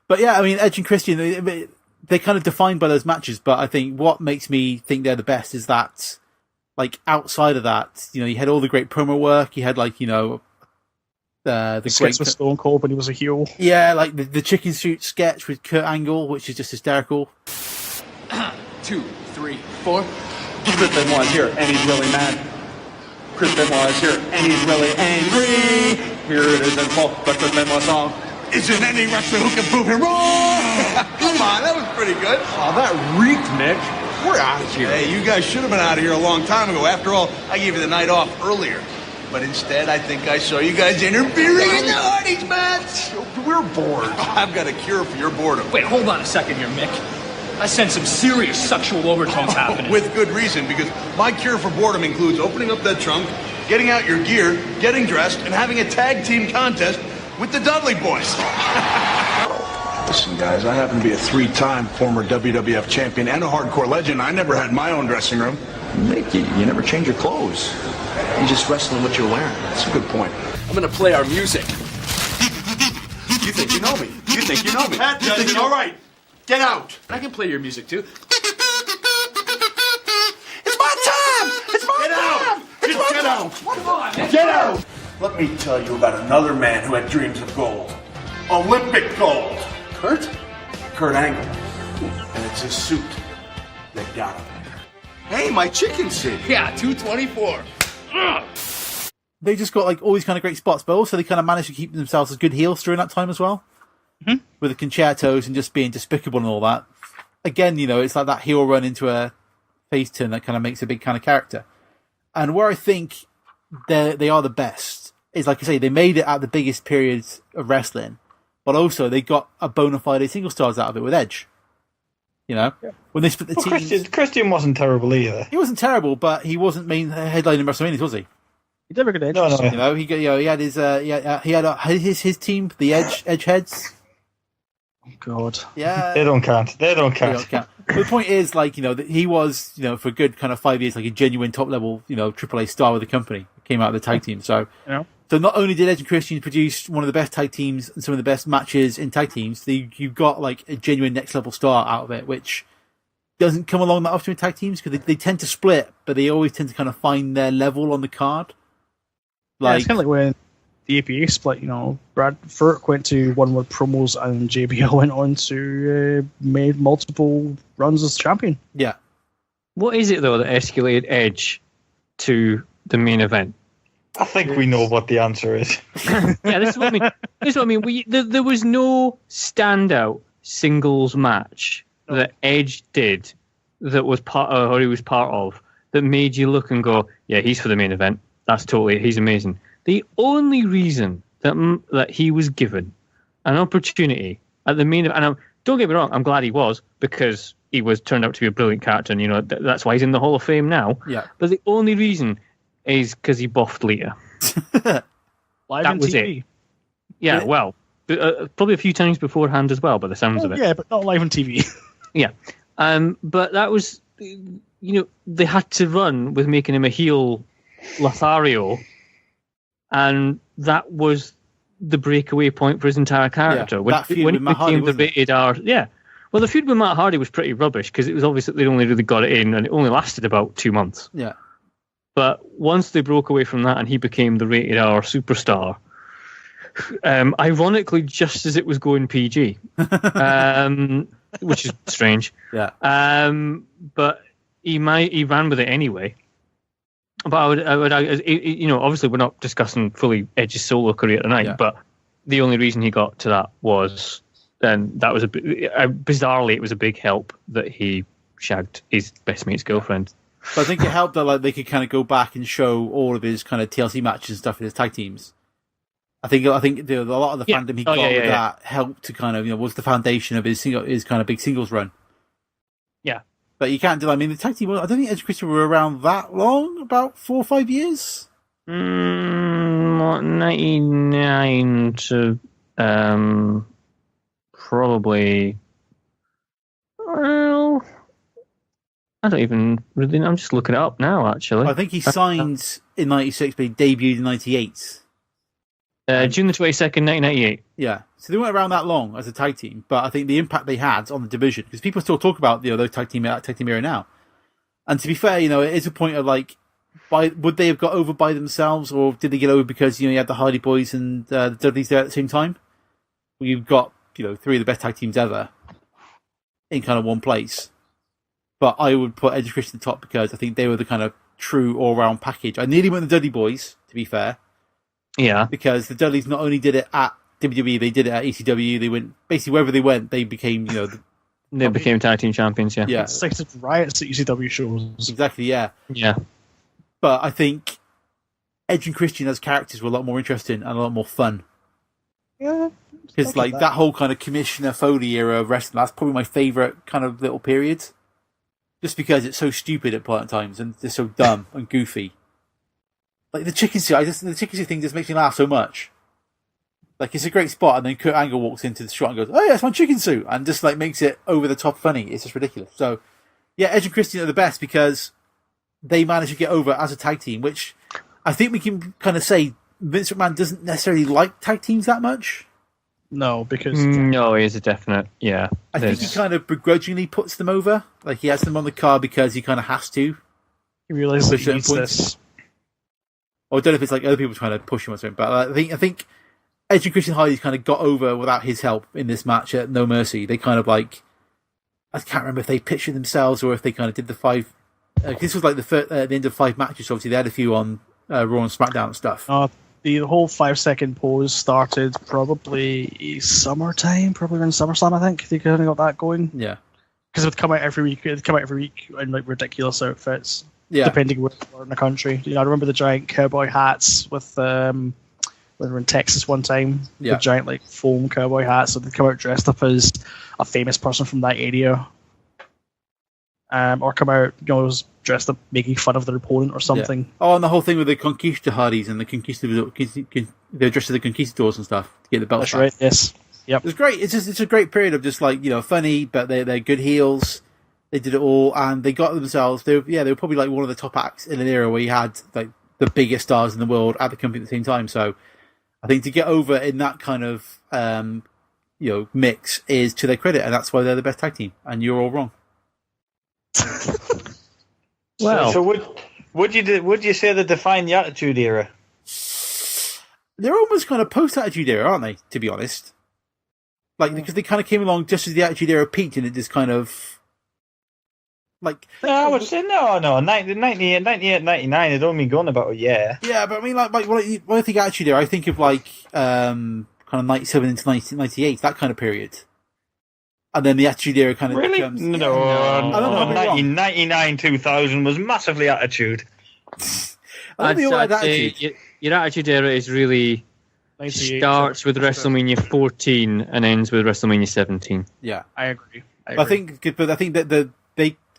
But yeah, I mean, Edge and Christian, they're kind of defined by those matches, but I think what makes me think they're the best is that, like, outside of that, you had all the great promo work, you had, like, the sketch with Stone Cold when he was a heel. Yeah, like the chicken suit sketch with Kurt Angle, which is just hysterical. 2, 3, 4... Chris Benoit is here, and he's really mad. Chris Benoit is here, and he's really angry. Here it is in full, the Chris Benoit song. Isn't any wrestler who can prove him wrong? Come on, that was pretty good. Oh, that reeked, Nick. We're out of here. Hey, you guys should have been out of here a long time ago. After all, I gave you the night off earlier. But instead, I think I saw you guys interfering in the Hardys match. We're bored. I've got a cure for your boredom. Wait, hold on a second here, Mick. I sense some serious sexual overtones happening. With good reason, because my cure for boredom includes opening up that trunk, getting out your gear, getting dressed, and having a tag team contest with the Dudley Boys. Listen, guys, I happen to be a 3-time former WWF champion and a hardcore legend. I never had my own dressing room. Nick, you never change your clothes. You just wrestle in what you're wearing. That's a good point. I'm gonna play our music. You think you know me? You think you know me? That does it. All right, get out. I can play your music too. It's my time. It's my time. It's my Get time. out! Come on, Nick. Get out! Let me tell you about another man who had dreams of gold. Olympic gold. Kurt? Kurt Angle. And it's his suit that got him. Hey, my chicken shit. Yeah, 224. They just got like all these kind of great spots, but also they kind of managed to keep themselves as good heels during that time as well. Mm-hmm. With the concertos and just being despicable and all that. Again, it's like that heel run into a face turn that kind of makes a big kind of character. And where I think they are the best is, like I say, they made it at the biggest periods of wrestling, but also they got a bona fide single stars out of it with Edge. When they split the teams. Christian wasn't terrible either. He wasn't terrible, but he wasn't main headlining WrestleMania, was he? He never got Edge. No. He had his his team, the Edge heads. Oh God. Yeah. They don't count. But the point is, that he was, for a good kind of 5 years, like a genuine top level, AAA star with the company. Came out of the tag team. So, so not only did Edge and Christian produce one of the best tag teams and some of the best matches in tag teams, you got like a genuine next level star out of it, which doesn't come along that often in tag teams because they tend to split, but they always tend to kind of find their level on the card. It's kind of like when the APA split, Brad Furk went to One Word Promos and JBL went on to made multiple runs as champion. Yeah. What is it, though, that escalated Edge to the main event? I think we know what the answer is. Yeah, this is what I mean. There was no standout singles match that Edge did that was part of, or he was part of, that made you look and go, yeah, he's for the main event. He's amazing. The only reason that he was given an opportunity at the main event, and don't get me wrong, I'm glad he was, because he turned out to be a brilliant character, and that's why he's in the Hall of Fame now. Yeah. But the only reason is because he buffed Lita. Live that on was TV. it. Yeah, well, probably a few times beforehand as well, by the sounds of it. Yeah, but not live on TV. Yeah. But that was, they had to run with making him a heel Lothario, and that was the breakaway point for his entire character. Yeah, when he became the rated R. Yeah. Well, the feud with Matt Hardy was pretty rubbish because it was obvious that they only really got it in, and it only lasted about 2 months. Yeah. But once they broke away from that and he became the rated R superstar, ironically, just as it was going PG, which is strange. Yeah. But he ran with it anyway. But I would, obviously we're not discussing fully Edge's solo career tonight, but the only reason he got to that was, then that was bizarrely, it was a big help that he shagged his best mate's girlfriend. But I think it helped that they could kind of go back and show all of his kind of TLC matches and stuff in his tag teams. I think a lot of the fandom he got with that helped to kind of, was the foundation of his kind of big singles run. Yeah. But you can't do that. I mean, the tag team, I don't think Edge and Christian were around that long, about 4 or 5 years. 99 to probably. Well, I don't even really. I'm just looking it up now. Actually, I think he signed in '96, but he debuted in '98. June the 22nd, 1998. Yeah, so they weren't around that long as a tag team, but I think the impact they had on the division, because people still talk about those tag team era now. And to be fair, it is a point of like, would they have got over by themselves, or did they get over because you had the Hardy Boys and the Dudleys there at the same time? You've got 3 of the best tag teams ever in kind of one place. But I would put Edge and Christian at the top because I think they were the kind of true all-round package. I nearly went the Dudley Boys, to be fair. Yeah. Because the Dudleys not only did it at WWE, they did it at ECW. They went, basically wherever they went, they became, they became tag team champions, yeah. Yeah. It's like the riots at ECW shows. Exactly, yeah. Yeah. But I think Edge and Christian as characters were a lot more interesting and a lot more fun. Yeah. Because that whole kind of Commissioner Foley era of wrestling, that's probably my favourite kind of little period. Just because it's so stupid at part times and they're so dumb and goofy. Like the chicken suit, the chicken suit thing just makes me laugh so much. Like, it's a great spot, and then Kurt Angle walks into the shot and goes, "Oh yeah, it's my chicken suit," and just like makes it over the top funny. It's just ridiculous. So, yeah, Edge and Christian are the best because they manage to get over as a tag team, which I think we can kind of say Vince McMahon doesn't necessarily like tag teams that much. No, because no, he is a definite. Yeah, I think he kind of begrudgingly puts them over. Like, he has them on the card because he kind of has to. He realizes he needs this. Or I don't know if it's like other people trying to push him or something, but I think Edge and Christian Hardy's kind of got over without his help in this match at No Mercy. They kind of like, I can't remember if they pitched it themselves or if they kind of did the 5. This was like the end of 5 matches. So obviously, they had a few on Raw and SmackDown and stuff. The whole 5-second pose started probably summertime, probably around SummerSlam. I think they kind of got that going. Yeah, because it would come out every week. It'd come out every week in like ridiculous outfits. Yeah, depending where you were in the country. You know, I remember the giant cowboy hats with when we were in Texas one time. Yeah, the giant like foam cowboy hats. So they'd come out dressed up as a famous person from that area, or come out, was dressed up making fun of their opponent or something. Yeah. Oh, and the whole thing with the Conquista Hardys and the they're dressed as the Conquistadors and stuff to get the belts. That's right. Yes. Yep. It's great. It's a great period of just like, funny, but they're good heels. They did it all, and they got themselves. They were probably like one of the top acts in an era where you had like the biggest stars in the world at the company at the same time. So I think to get over in that kind of mix is to their credit, and that's why they're the best tag team. And you're all wrong. Well, so would you say they define the Attitude Era? They're almost kind of post-Attitude Era, aren't they? To be honest, like, because they kind of came along just as the Attitude Era peaked, and it just kind of like. No, I would say no. 98, 99. They'd only been going about a year. Yeah, but I mean, like when I think Attitude Era, I think of like kind of 97 into 1998, that kind of period. And then the Attitude Era kind of becomes... No. I don't know. 1999, 2000 was massively Attitude. Your Attitude Era is really starts with WrestleMania 14 and ends with WrestleMania 17. Yeah, I agree. I think that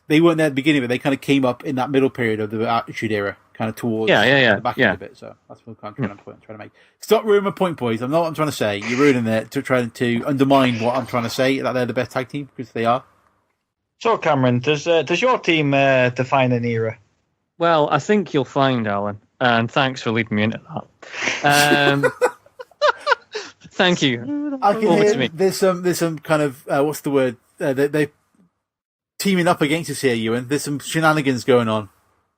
they weren't there at the beginning, but they kind of came up in that middle period of the Attitude Era, kind of towards the back end of it. So that's what I'm trying to make. Stop ruining my point, boys. I'm not what I'm trying to say. You're ruining it to trying to undermine what I'm trying to say, that they're the best tag team, because they are. So, Cameron, does your team define an era? Well, I think you'll find, Alan, and thanks for leading me into that. Thank you. I can hear there's some kind of what's the word? They're teaming up against us here, Euan. There's some shenanigans going on.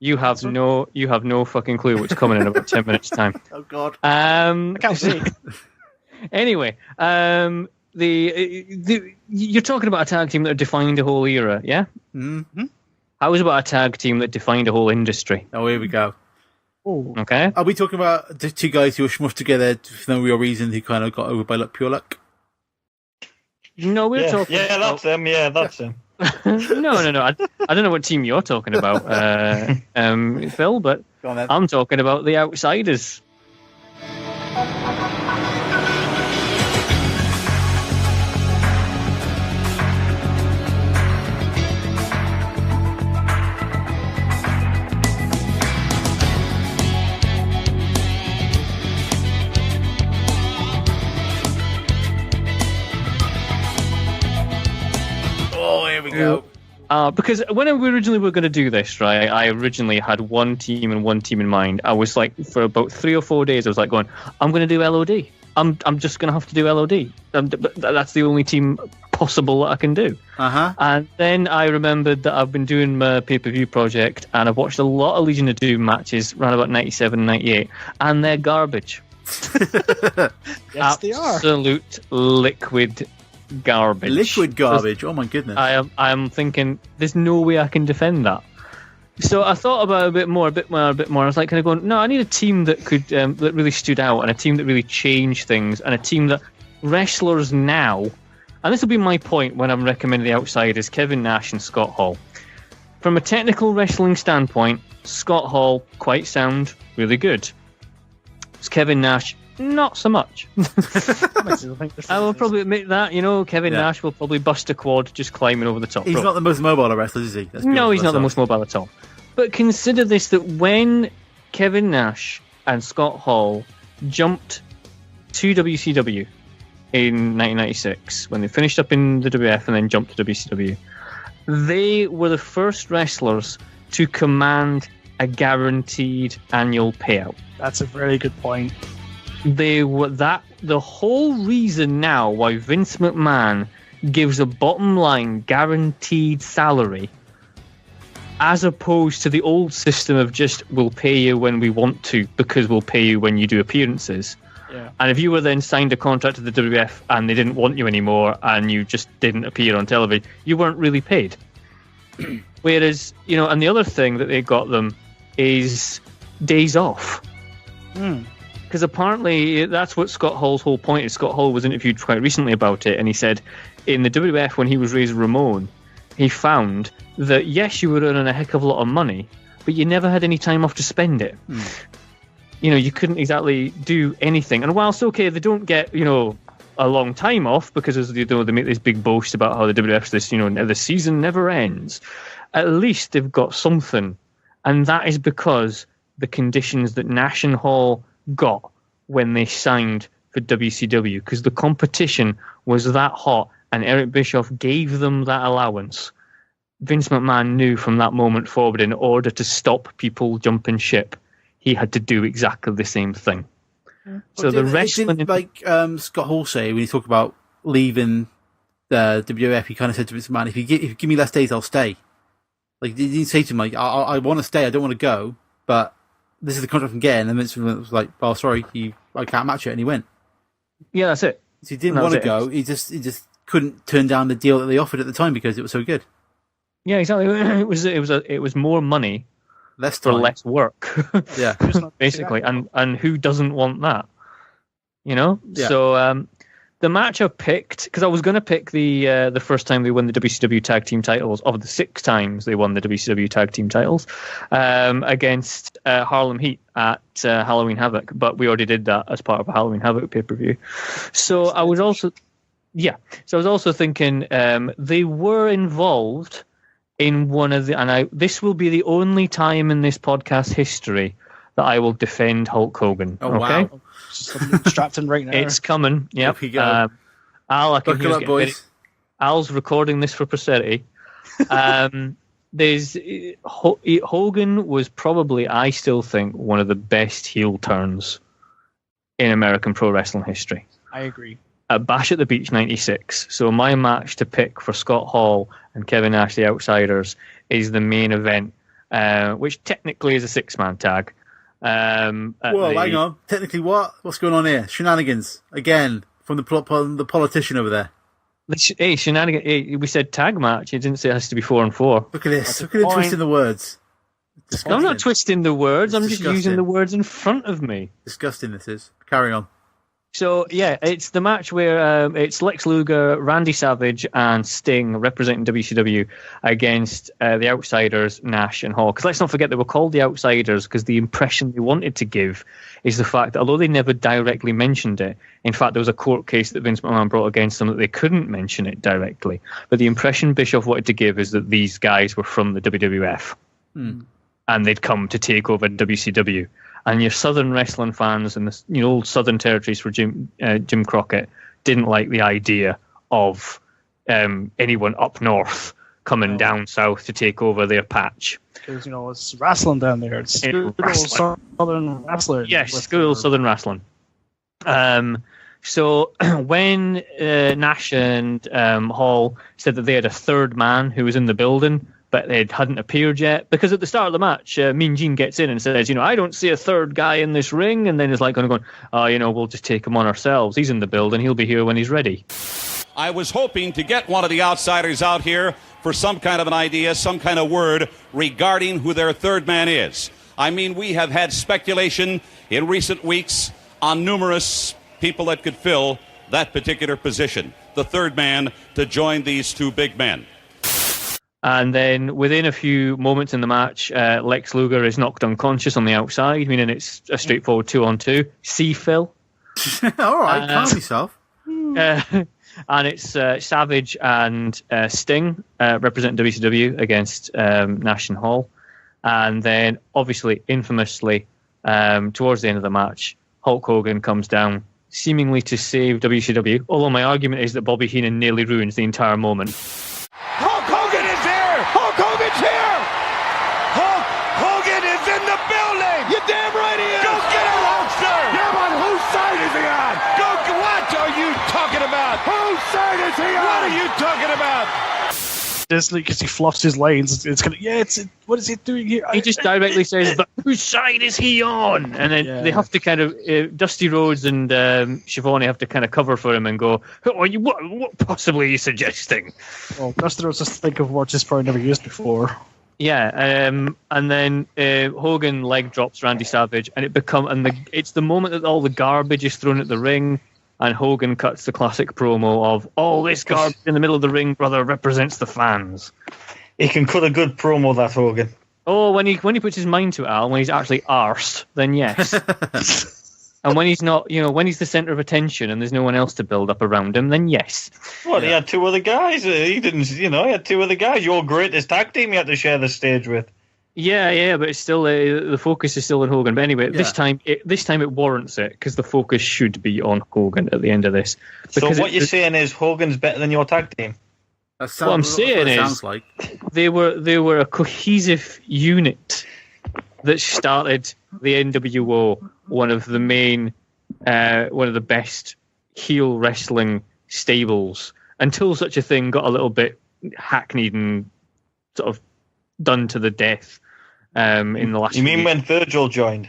You have no fucking clue what's coming in about 10 minutes' time. Oh God! I can't see. Anyway, you're talking about a tag team that defined a whole era, yeah? Mm-hmm. How was about a tag team that defined a whole industry? Oh, here we go. Ooh. Okay. Are we talking about the two guys who were smushed together for no real reason, who kind of got over by pure luck? No, we're talking. Yeah, that's them. Yeah, that's them. No. I don't know what team you're talking about, Phil, but I'm talking about the Outsiders. Go. Because when we originally were going to do this, right, I originally had one team in mind. I was like, for about 3 or 4 days, I was like going, I'm going to do LOD. I'm just going to have to do LOD. That's the only team possible that I can do. Uh-huh. And then I remembered that I've been doing my pay-per-view project, and I've watched a lot of Legion of Doom matches around about 97, 98, and they're garbage. Yes, they are. Absolute liquid garbage. Liquid garbage. Oh my goodness. I'm thinking there's no way I can defend that. So I thought about it a bit more. I was like kind of going, no, I need a team that could that really stood out, and a team that really changed things, and a team that wrestlers now, and this will be my point when I'm recommending the Outsiders, Kevin Nash and Scott Hall. From a technical wrestling standpoint, Scott Hall, quite sound, really good. It's Kevin Nash, not so much. I will probably admit that, Kevin Nash will probably bust a quad just climbing over the top. He's not the most mobile of wrestlers, is he? No, he's not the most mobile at all. But consider this, that when Kevin Nash and Scott Hall jumped to WCW in 1996 when they finished up in the WF and then jumped to WCW. They were the first wrestlers to command a guaranteed annual payout. That's a very good point. They were the whole reason now why Vince McMahon gives a bottom line guaranteed salary as opposed to the old system of just we'll pay you when we want to because we'll pay you when you do appearances. Yeah. And if you were then signed a contract to the WF and they didn't want you anymore and you just didn't appear on television, you weren't really paid. Whereas, and the other thing that they got them is days off. Because apparently that's what Scott Hall's whole point is. Scott Hall was interviewed quite recently about it, and he said in the WF when he was Razor Ramon, he found that yes, you were earning a heck of a lot of money, but you never had any time off to spend it. You couldn't exactly do anything. And whilst, okay, they don't get, a long time off because as they make this big boast about how the WF's the season never ends, at least they've got something. And that is because the conditions that Nash and Hall got when they signed for WCW, because the competition was that hot and Eric Bischoff gave them that allowance. Vince McMahon knew from that moment forward, in order to stop people jumping ship, he had to do exactly the same thing. So the wrestling... Didn't, Scott Hall say, when he talked about leaving the WWF, he kind of said to Vince McMahon, if you give me less days, I'll stay. Like, he didn't say to him, like, I want to stay, I don't want to go, but this is the contract I'm getting. And Vince was like, oh, sorry, I can't match it, and he went. Yeah, that's it. So he didn't want to go, he just couldn't turn down the deal that they offered at the time because it was so good. Yeah, exactly. It was more money, less time, for less work. Yeah, basically. And who doesn't want that? Yeah. So the match I picked, because I was going to pick the first time they won the WCW tag team titles, of the 6 times they won the WCW tag team titles, against Harlem Heat at Halloween Havoc, but we already did that as part of a Halloween Havoc pay-per-view. So I was also thinking they were involved in one of the, this will be the only time in this podcast history that I will defend Hulk Hogan. Oh, okay? wow. Strapped in right now. It's coming. Yep. Up you go. Al, I can Buckle up, boys. Al's recording this for posterity. Hogan was probably, I still think, one of the best heel turns in American pro wrestling history. I agree. At Bash at the Beach 96. So my match to pick for Scott Hall and Kevin Nash, the Outsiders, is the main event, which technically is a 6-man tag. Hang on. Technically what? What's going on here? Shenanigans. Again, from the politician over there. Hey, shenanigans. Hey, we said tag match. It didn't say it has to be 4 and 4. Look at this. Look at it twisting the words. Disgusting. I'm not twisting the words. I'm just disgusting. using the words in front of me. Disgusting this is. Carry on. So, yeah, it's the match where it's Lex Luger, Randy Savage, and Sting representing WCW against the Outsiders, Nash and Hall. Because let's not forget they were called the Outsiders because the impression they wanted to give is the fact that although they never directly mentioned it, in fact, there was a court case that Vince McMahon brought against them that they couldn't mention it directly. But the impression Bischoff wanted to give is that these guys were from the WWF. And they'd come to take over WCW. And your Southern wrestling fans and the old Southern territories for Jim Crockett didn't like the idea of anyone up north coming down south to take over their patch. Because, it's wrestling down there. It's good old Southern wrestling. Yes, good old Southern wrestling. So when Nash and Hall said that they had a third man who was in the building, but they hadn't appeared yet, because at the start of the match, Mean Gene gets in and says, I don't see a third guy in this ring, and then is like going, we'll just take him on ourselves. He's in the building. He'll be here when he's ready. I was hoping to get one of the Outsiders out here for some kind of an idea, some kind of word regarding who their third man is. I mean, we have had speculation in recent weeks on numerous people that could fill that particular position, the third man to join these 2 big men. And then within a few moments in the match, Lex Luger is knocked unconscious on the outside, meaning it's a straightforward 2-on-2. See, Phil? All right, calm yourself. And it's Savage and Sting representing WCW against Nash and Hall. And then, obviously, infamously, towards the end of the match, Hulk Hogan comes down, seemingly to save WCW. Although my argument is that Bobby Heenan nearly ruins the entire moment. Hulk Hogan is here! Hulk Hogan's here! Hulk Hogan is in the building! You're damn right he is! Go get him, Hulkster! Yeah, but whose side is he on? What are you talking about? Whose side is he on? What are you talking about? Disney, because he fluffs his lines. It's gonna, what is he doing here? He just directly says, "But whose side is he on?" And then they have to kind of Dusty Rhodes and Schiavone have to kind of cover for him and go, "What possibly are you suggesting?" Well, Dusty Rhodes has to think of words he's probably never used before. Yeah, and then Hogan leg drops Randy Savage, and it's the moment that all the garbage is thrown at the ring. And Hogan cuts the classic promo of, all this garbage in the middle of the ring, brother, represents the fans. He can cut a good promo, that Hogan. Oh, when he puts his mind to it, Al, when he's actually arsed, then yes. And when he's not, when he's the centre of attention and there's no one else to build up around him, then yes. Well, he had two other guys. He didn't, he had two other guys. Your greatest tag team he had to share the stage with. Yeah, but it's still the focus is still on Hogan. But anyway, this time it warrants it because the focus should be on Hogan at the end of this. So what you're saying is Hogan's better than your tag team? What I'm saying is they were a cohesive unit that started the NWO, one of the best heel wrestling stables, until such a thing got a little bit hackneyed and sort of done to the death in the last. You mean when Virgil joined?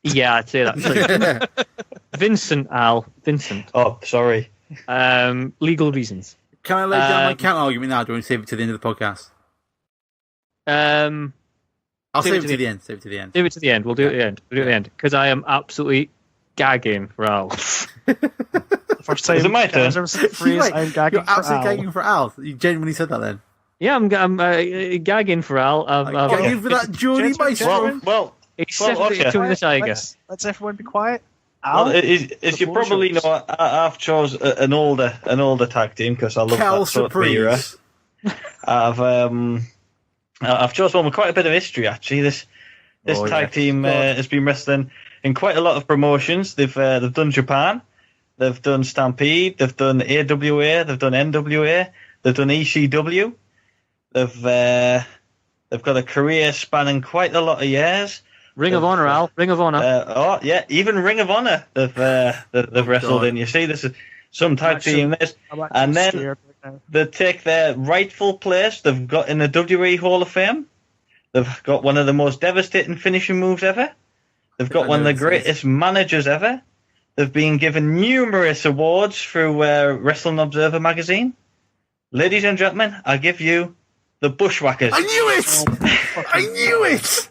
Yeah, I'd say that. Vincent. Oh, sorry. Legal reasons. Can I lay down my counter argument now? Do you want to save it to the end of the podcast? I'll save it to the end. Save it to the end. Save it to the end. We'll do it at the end. We'll do it at the end because I am absolutely gagging for Al. First time. Is it my turn? I'm gagging You're absolutely gagging for Al. You genuinely said that then. Yeah, I'm gagging for Al. Gagging for that Geordie maestro. Well, it's definitely Tony the Tiger. Let's everyone be quiet. Al, well, as you probably know, I've chose an older tag team because I love that sort of era. I've chosen one with quite a bit of history actually. This tag team has been wrestling in quite a lot of promotions. They've done Japan, they've done Stampede, they've done AWA, they've done NWA, they've done ECW. They've got a career spanning quite a lot of years. Ring of Honor, Al. Ring of Honor. Even Ring of Honor they've wrestled in. You see, this is some tag team. And then they take their rightful place. They've got in the WWE Hall of Fame. They've got one of the most devastating finishing moves ever. They've got one of the greatest managers ever. They've been given numerous awards through Wrestling Observer magazine. Ladies and gentlemen, I give you the Bushwhackers. I knew it! I knew it!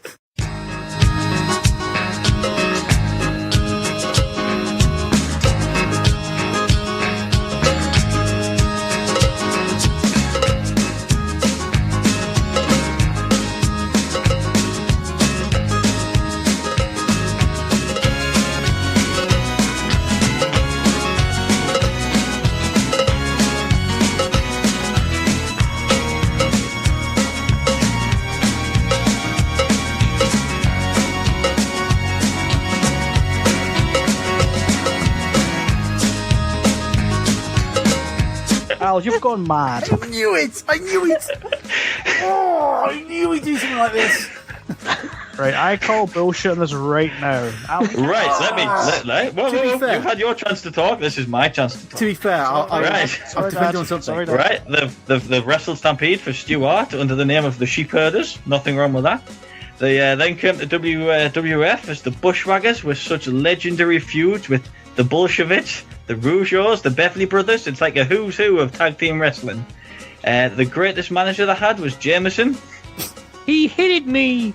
Al, you've gone mad. I knew it! Oh, I knew he'd do something like this. Right, I call bullshit on this right now. Well, you had your chance to talk. This is my chance to talk. To be fair, I'll defend you on something. Right, they've wrestled Stampede for Stewart under the name of the Sheepherders. Nothing wrong with that. They then came to WWF as the Bushwhackers with such legendary feuds with the Bolsheviks, the Rougeaus, the Beverly Brothers. It's like a who's who of tag team wrestling. The greatest manager they had was Jameson. He hated me.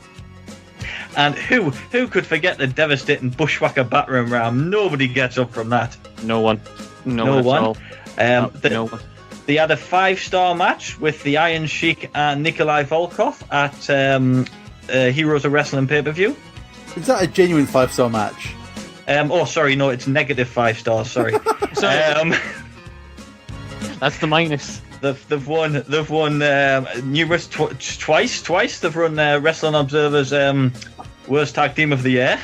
And who could forget the devastating Bushwhacker battering ram? Nobody gets up from that. No one. No one. No one. They had a 5-star match with the Iron Sheik and Nikolai Volkov at Heroes of Wrestling pay-per-view. Is that a genuine 5-star match? It's negative 5 stars. Sorry. That's the minus. They've won numerous twice. They've run Wrestling Observer's worst tag team of the year.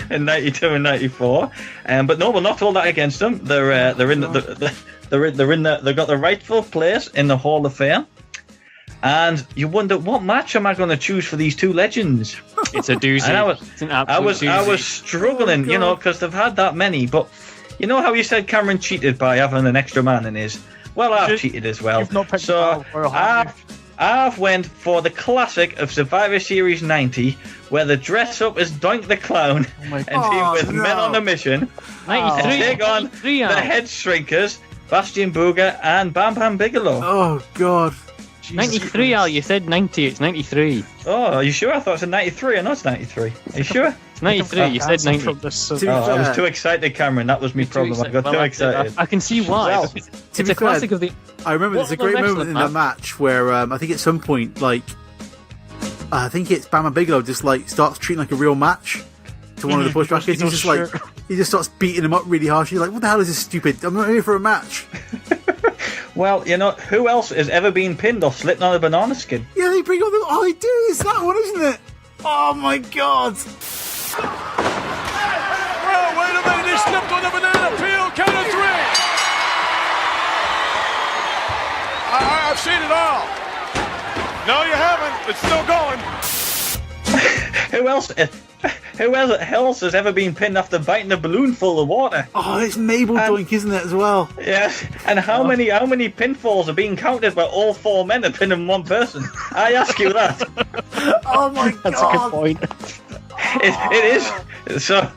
in 92 and 94. But no, we'll not hold that against them. They've got the rightful place in the Hall of Fame. And you wonder, what match am I going to choose for these two legends? It's a doozy. And I was struggling, because they've had that many. But you know how you said Cameron cheated by having an extra man in his? Well, I've cheated as well. You've not picked so I've went for the classic of Survivor Series 90, where they dress up as Doink the Clown and team with Men on a Mission. 93. And take on the Head Shrinkers, Bastion Booger and Bam Bam Bigelow. Oh, God. 93, Al. You said 90. It's 93. Oh, are you sure? I thought it was 93. I know it's 93. Are you sure? It's 93. You said 90. I was too excited, Cameron. That was my problem. I got too excited. I can see why. It's a classic of the... I remember there's a great moment in that match where I think at some point, I think it's Bam Bam Bigelow just starts treating like a real match to one of the Bushwhackers. He's just he just starts beating him up really harsh. He's like, "What the hell is this stupid? I'm not here for a match." Well, who else has ever been pinned or slipped on a banana skin? Yeah, they bring on the... Oh, they do. It's that one, isn't it? Oh, my God. Well, wait a minute. He slipped on the banana peel. Count of 3. I've seen it all. No, you haven't. It's still going. Who else has ever been pinned after biting a balloon full of water? Oh, it's Mabel Doink, isn't it, as well? Yes. And how many pinfalls are being counted where all 4 men are pinning one person? I ask you that. Oh my God. That's a good point. It is. So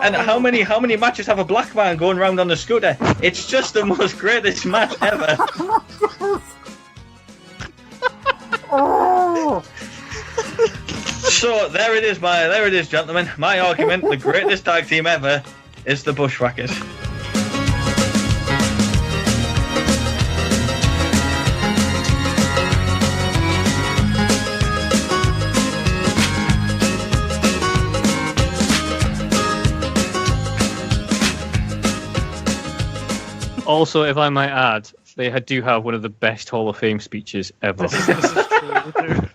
and how many matches have a black man going around on a scooter? It's just the most greatest match ever. Oh. So there it is, gentlemen. My argument: the greatest tag team ever is the Bushwhackers. Also, if I might add, they do have one of the best Hall of Fame speeches ever. This is true. They do.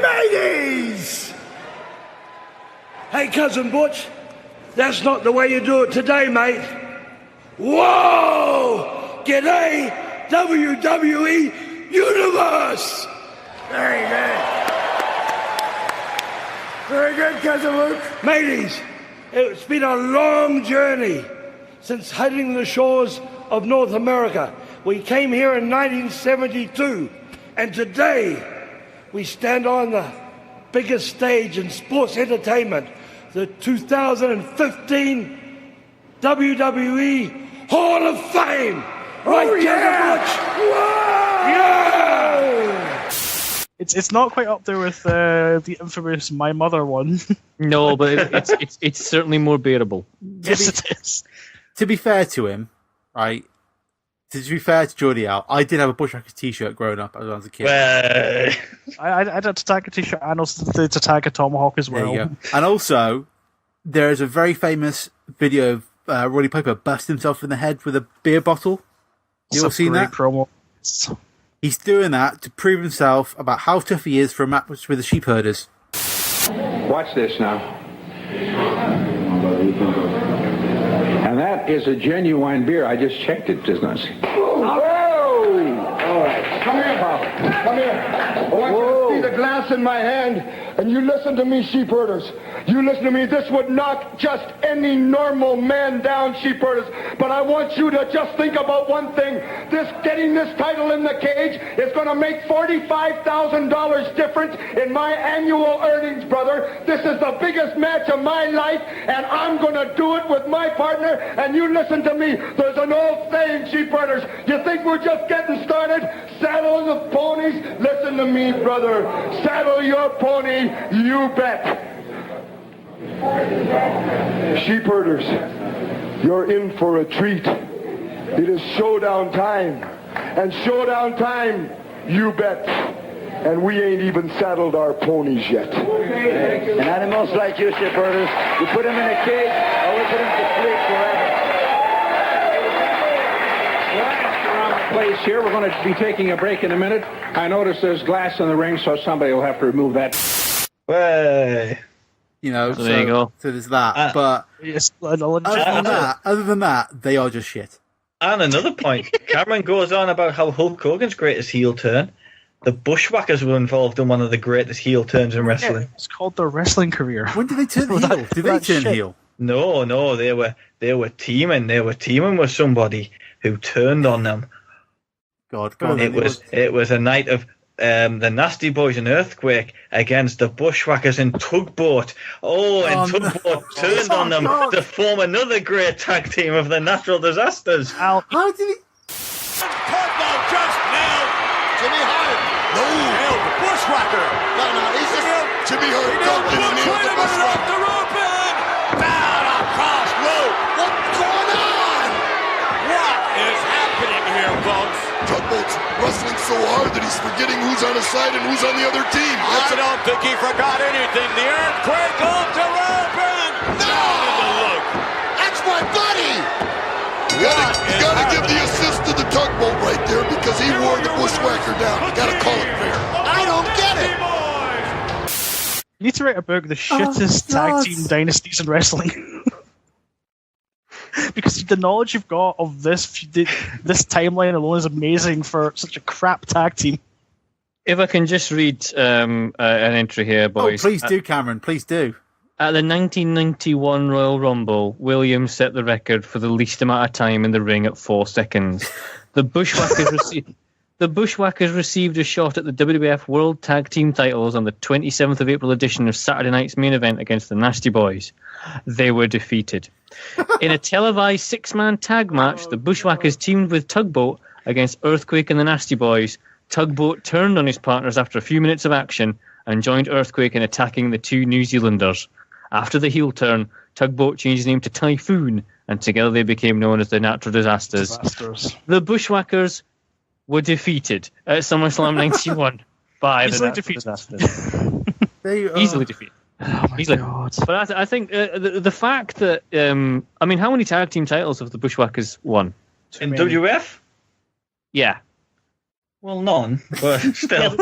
Mateys! Hey, Cousin Butch, that's not the way you do it today, mate. Whoa! G'day, WWE Universe! Very good. Very good, Cousin Luke. Mateys, it's been a long journey since hitting the shores of North America. We came here in 1972, and today we stand on the biggest stage in sports entertainment, the 2015 WWE Hall of Fame. Right, yeah! It's not quite up there with the infamous My Mother one. No, but it's certainly more bearable. Yes, it is. To be fair to him, right? To be fair to Geordie Al, I did have a Bushwhackers t-shirt growing up as I was a kid. I did a Tataka t-shirt and also the Tataka Tomahawk as well. There you go. And also, there is a very famous video of Roddy Piper busting himself in the head with a beer bottle. You all seen that? Promo. He's doing that to prove himself about how tough he is for a match with the sheep herders. Watch this now. And that is a genuine beer. I just checked it, business. Whoa! All right. Come here, Papa. Come here. I want you to see the glass in my hand, and you listen to me, sheep herders. You listen to me. This would knock just any normal man down, sheep herders. But I want you to just think about one thing. Getting this title in the cage is going to make $45,000 difference in my annual earnings, brother. This is the biggest match of my life, and I'm going to do it with my partner. And you listen to me. There's an old saying, sheep herders. You think we're just getting started? Saddle the ponies. Listen to me, brother. Saddle your pony. You bet. Sheep herders, you're in for a treat. It is showdown time. And showdown time, you bet. And we ain't even saddled our ponies yet. And animals like you, sheep herders, you put them in a cage, or we put them to sleep forever. Place here. We're going to be taking a break in a minute. I notice there's glass in the ring, so somebody will have to remove that. Way. You know, So there you go. So there's that. But other than that, they are just shit. And another point, Cameron goes on about how Hulk Hogan's greatest heel turn. The Bushwhackers were involved in one of the greatest heel turns in wrestling. It's called their wrestling career. When did they turn heel? Did they turn heel? No, they were teaming. They were teaming with somebody who turned on them. God, it was a night of the Nasty Boys and Earthquake against the Bushwhackers in Tugboat. Tugboat turned on them to form another great tag team of the Natural Disasters. How did he? Cardinal just nailed Jimmy Hart. No, nailed the Bushwhacker. No, he's just Jimmy Hart ducked in and nailed the Bushwhacker. Down across rope. What's going on? What is happening here, folks? Tugboat's wrestling so hard that he's forgetting who's on his side and who's on the other team. I don't think he forgot anything. The Earthquake goes to rope and down in the loop. That's my buddy. You gotta give the assist to the Tugboat right there because he wore the Bushwhacker down. You gotta call it fair. I don't get it. You need to write a book, The Shittest Tag Team Dynasties in Wrestling. Because the knowledge you've got of this timeline alone is amazing for such a crap tag team. If I can just read an entry here, boys. Oh, please do, Cameron. Please do. At the 1991 Royal Rumble, Williams set the record for the least amount of time in the ring at 4 seconds. The Bushwhackers received a shot at the WWF World Tag Team titles on the 27th of April edition of Saturday Night's Main Event against the Nasty Boys. They were defeated. In a televised 6-man tag match, the Bushwhackers teamed with Tugboat against Earthquake and the Nasty Boys. Tugboat turned on his partners after a few minutes of action and joined Earthquake in attacking the two New Zealanders. After the heel turn, Tugboat changed his name to Typhoon, and together they became known as the Natural Disasters. The Bushwhackers were defeated at SummerSlam 91 by the Natural Disasters. Easily defeated. Oh my God. But I think the fact that how many tag team titles have the Bushwhackers won? In WF? Yeah. Well, none, but still.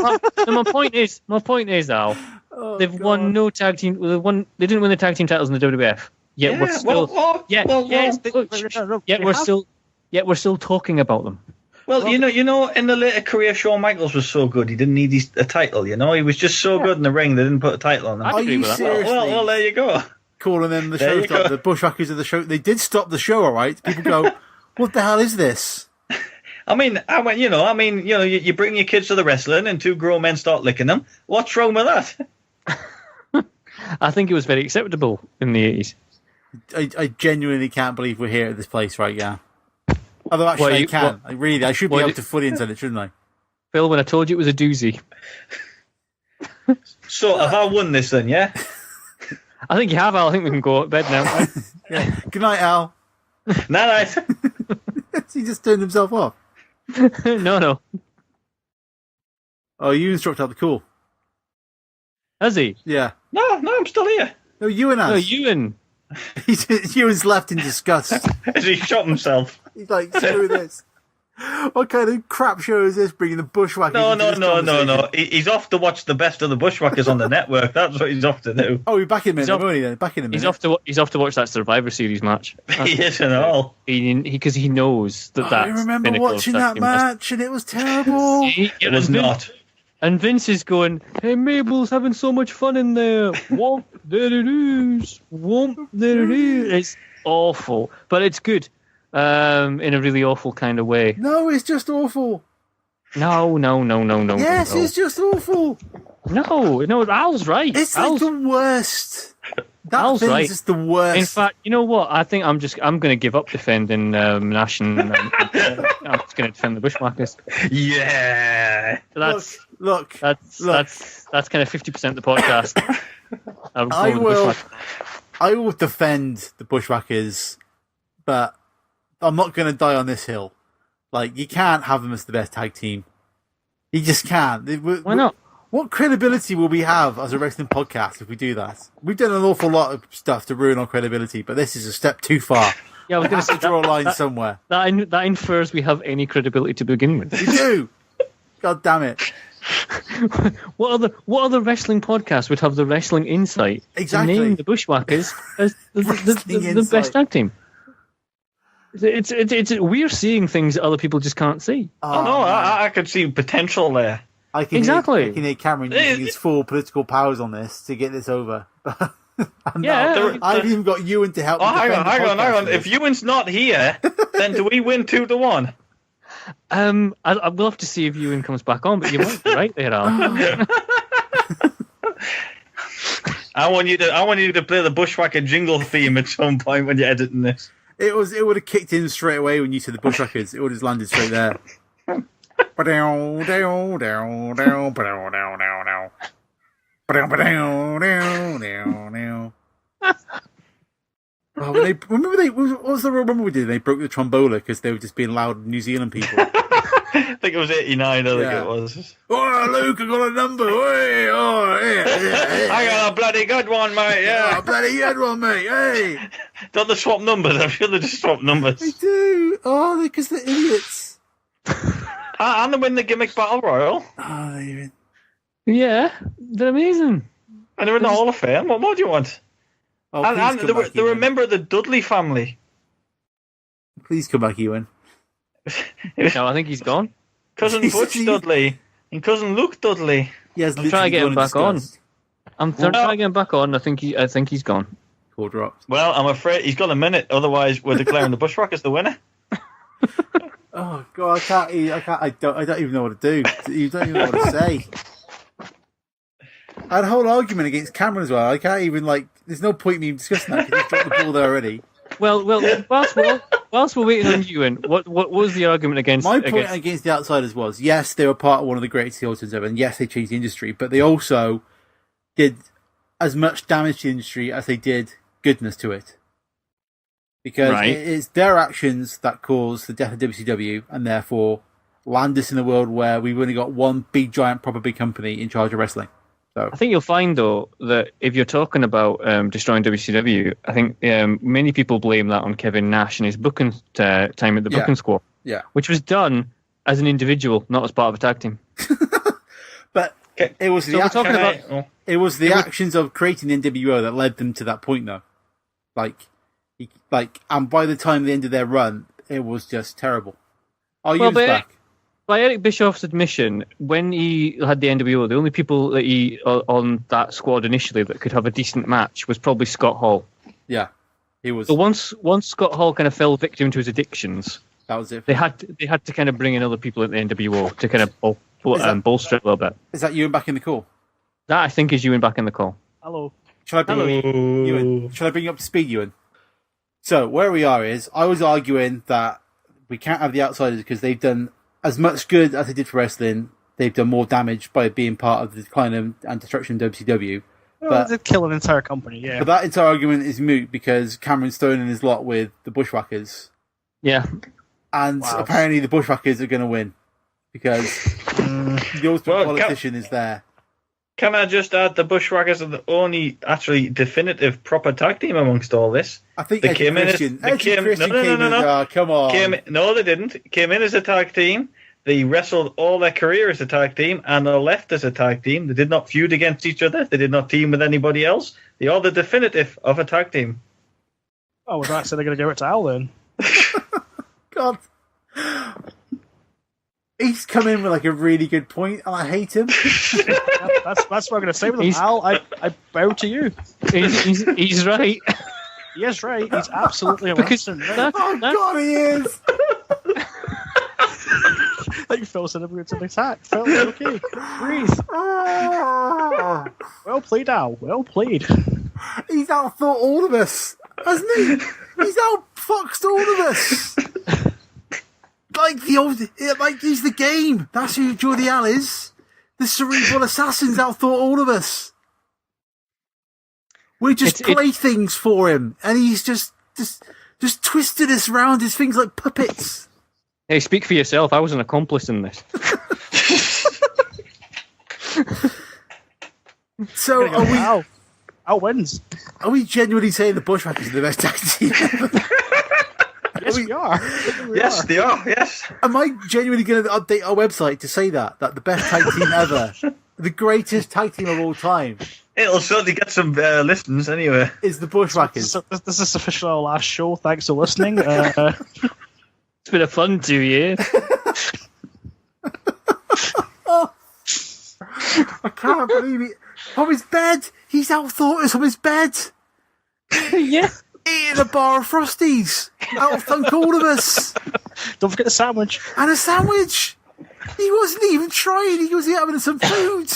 My point is, Al, they've won no tag team. They didn't win the tag team titles in the WWF. Yet we're still talking about them. Well, you know, in the later career, Shawn Michaels was so good, he didn't need a title, you know? He was just so good in the ring, they didn't put a title on him. Are you seriously? Well, there you go. Calling them the show stop, the Bushwhackers of the show. They did stop the show, all right? People go, what the hell is this? I mean, you bring your kids to the wrestling and two grown men start licking them. What's wrong with that? I think it was very acceptable in the 80s. I genuinely can't believe we're here at this place right now. Although actually I should be able to fully inside it, shouldn't I? Phil, when I told you it was a doozy. So, have I won this then, yeah? I think you have, Al. I think we can go to bed now. Yeah. Good night, Al. Night. He just turned himself off. No. Oh, Ewan's dropped out the call. Has he? Yeah. No, I'm still here. No, Ewan has. No, Euan. Ewan's left in disgust. Has he shot himself? He's like, screw this. What kind of crap show is this, bringing the Bushwhackers No. He's off to watch the best of the Bushwhackers on the network. That's what he's off to do. Oh, we're back in a minute, won't he, then? Back in a minute. He's off to watch that Survivor Series match. He isn't at all. Because he knows that that's... I remember watching that match, and it was terrible. It was not. And Vince is going, hey, Mabel's having so much fun in there. Womp, there it is. Womp, there it is. It's awful, but it's good. In a really awful kind of way. No, it's just awful. No. Yes, it's just awful. No, Al's right. It's like the worst. Al's right. It's the worst. In fact, you know what? I think I'm going to give up defending Nash and I'm just going to defend the Bushwhackers. Yeah. So that's look. That's kind of 50% of the podcast. I will defend the Bushwhackers, but I'm not going to die on this hill. Like, you can't have them as the best tag team. You just can't. Why not? What credibility will we have as a wrestling podcast if we do that? We've done an awful lot of stuff to ruin our credibility, but this is a step too far. Yeah, I was going to say draw a line somewhere. That infers we have any credibility to begin with. We do. God damn it. What other wrestling podcast would have the wrestling insight Exactly. to name the Bushwhackers as the best tag team? It's we're seeing things that other people just can't see. Oh no, I could see potential there. I can Exactly. hear Cameron using his full political powers on this to get this over. Yeah. I've even got Euan to help. Oh, me hang defend the on. podcast for If this. Ewan's not here, then do we win 2-1? I will have to see if Euan comes back on, but you might be right there, Al. I want you to play the Bushwhacker jingle theme at some point when you're editing this. It would have kicked in straight away when you said the Bushwhackers. It would have landed straight there. Oh, what was the rumor we did? They broke the trombola because they were just being loud New Zealand people. I think it was 89, I think it was. Oh, Luke, I got a number. Hey, yeah. I got a bloody good one, mate, yeah. A bloody good one, mate, hey. Don't they swap numbers? I'm sure they just swap numbers. They do. Oh, because they're idiots. And they win the gimmick battle royal. Oh, they're Yeah, they're amazing. And they're in the Hall of Fame. What more do you want? Oh, and they were a member of the Dudley family. Please come back, Euan. No, I think he's gone. Cousin Butch Dudley and cousin Luke Dudley. Yes, I'm trying to get him back on. I'm trying to get him back on. I think he's gone. Call dropped. Well, I'm afraid he's got a minute. Otherwise, we're declaring the Bushwhackers the winner. Oh God, I don't even know what to do. You don't even know what to say. I had a whole argument against Cameron as well. I can't even there's no point in me discussing that because he's dropped the ball there already. Well, whilst we're waiting on Euan, what was the argument against? My point against the Outsiders was, yes, they were part of one of the greatest heel turns ever, and yes, they changed the industry, but they also did as much damage to the industry as they did goodness to it. Because it's their actions that caused the death of WCW, and therefore land us in a world where we've only got one big, giant, proper big company in charge of wrestling. So I think you'll find, though, that if you're talking about destroying WCW, I think many people blame that on Kevin Nash and his booking time at the booking squad. Yeah. Which was done as an individual, not as part of a tag team. But it was the actions of creating the NWO that led them to that point, though. And by the time they ended their run, it was just terrible. Back. By Eric Bischoff's admission, when he had the NWO, the only people that he on that squad initially that could have a decent match was probably Scott Hall. Yeah, he was. So once Scott Hall kind of fell victim to his addictions, that was it. They had to kind of bring in other people at the NWO to kind of bolster it a little bit. Is that Euan back in the call? That I think is Euan back in the call. Hello. Shall I bring you up to speed, Euan? So where we are is, I was arguing that we can't have the Outsiders because they've done as much good as they did for wrestling. They've done more damage by being part of the decline and destruction of WCW. Well, they kill an entire company, yeah. But that entire argument is moot because Cameron's thrown in his lot with the Bushwhackers. Yeah. And apparently the Bushwhackers are going to win because the ultimate politician is there. Can I just add the Bushwhackers are the only actually definitive proper tag team amongst all this? I think Edge and Christian came in. Come on. No, they didn't. Came in as a tag team. They wrestled all their career as a tag team, and they left as a tag team. They did not feud against each other. They did not team with anybody else. They are the definitive of a tag team. Oh, well, that's they're going to give it to Al then. God. He's come in with a really good point, and I hate him. That's what I'm going to say with him, Al. I bow to you. He's right. He is right. He's absolutely right. God, he is. Like Phil said, it's an attack. Phil, okay. Breathe. Well played, Al. Well played. He's outthought all of us, hasn't he? He's outfoxed all of us. He's the game. That's who Geordie Al is. The cerebral assassin's outthought all of us. We just playthings for him, and he's just twisted us around his things like puppets. Hey, speak for yourself. I was an accomplice in this. So Al wins. Are we genuinely saying the Bushwhackers are the best tag team ever? Yes, we are. Yes, they are. Yes. Am I genuinely going to update our website to say that the best tag team ever the greatest tag team of all time It'll certainly get some listens anyway. is the Bushwhackers. This is officially our last show. Thanks for listening. It's been a fun 2 years. I can't believe it. From his bed. He's outthought us from his bed. Yeah. Eating a bar of Frosties. Outthunk all of us. Don't forget the sandwich. And a sandwich. He wasn't even trying. He was having some food.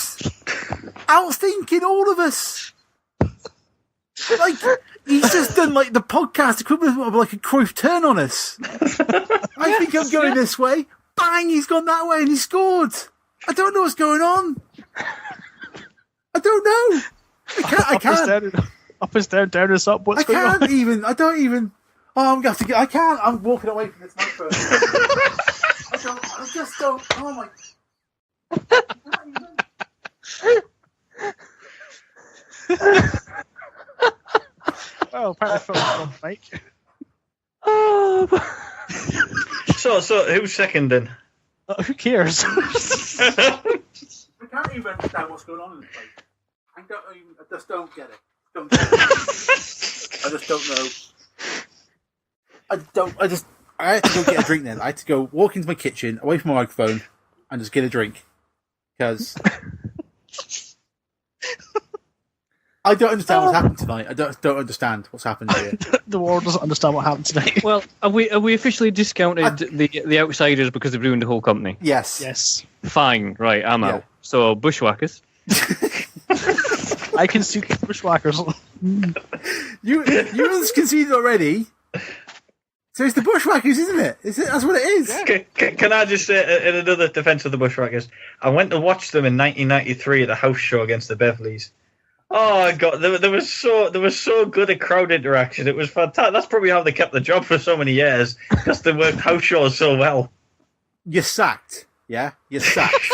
Outthinking all of us. Like, he's just done like the podcast equivalent of like a Cruyff turn on us. I think I'm going this way. Bang, he's gone that way and he scored. I don't know what's going on. I don't know. I can't. Up is down, down is up. What's going on? I don't even. Oh, I'm going to have to get. I can't. I'm walking away from this microphone. I just don't. Oh my. Well, apparently Phil's Mike. So who's second then? Who cares? I can't even understand what's going on in this place. I just don't get it. I just don't know. I had to go get a drink then. I had to go walk into my kitchen, away from my microphone, and just get a drink. Because I don't understand what's happened tonight. I don't understand what's happened here. The world doesn't understand what happened tonight. Well, have we officially discounted the outsiders because they've ruined the whole company? Yes. Fine, right, I'm out. So, Bushwhackers. I concede the Bushwhackers. You conceded already. So it's the Bushwhackers, isn't it? That's what it is. Can I just say, in another defence of the Bushwhackers, I went to watch them in 1993 at a house show against the Beverleys. Oh God, there was so good a crowd interaction. It was fantastic. That's probably how they kept the job for so many years, because they worked house shows so well. You're sacked. Yeah, you're sacked.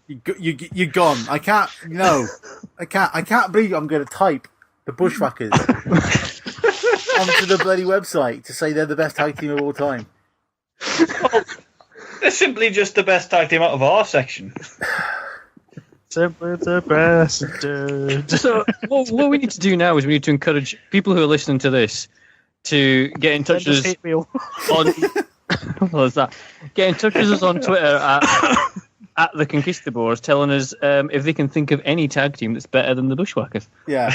You're gone. I can't. No, I can't believe I'm going to type the Bushwhackers onto the bloody website to say they're the best tag team of all time. Well, they're simply just the best tag team out of our section. Simply the best, dude. So what we need to do now is we need to encourage people who are listening to this to get in touch with us on. What is that? Get in touch with us on Twitter at the Conquistabores, telling us if they can think of any tag team that's better than the Bushwhackers. Yeah.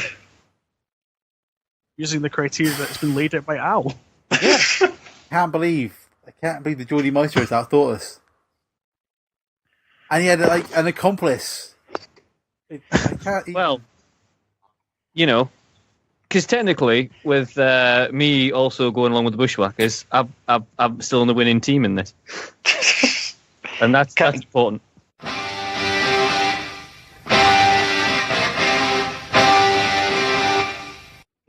Using the criteria that's been laid out by Al. Yeah. I can't believe the Geordie Meister has outthought us. And he had like an accomplice. Well, you know, because technically, with me also going along with the Bushwhackers, I'm still on the winning team in this, and that's important.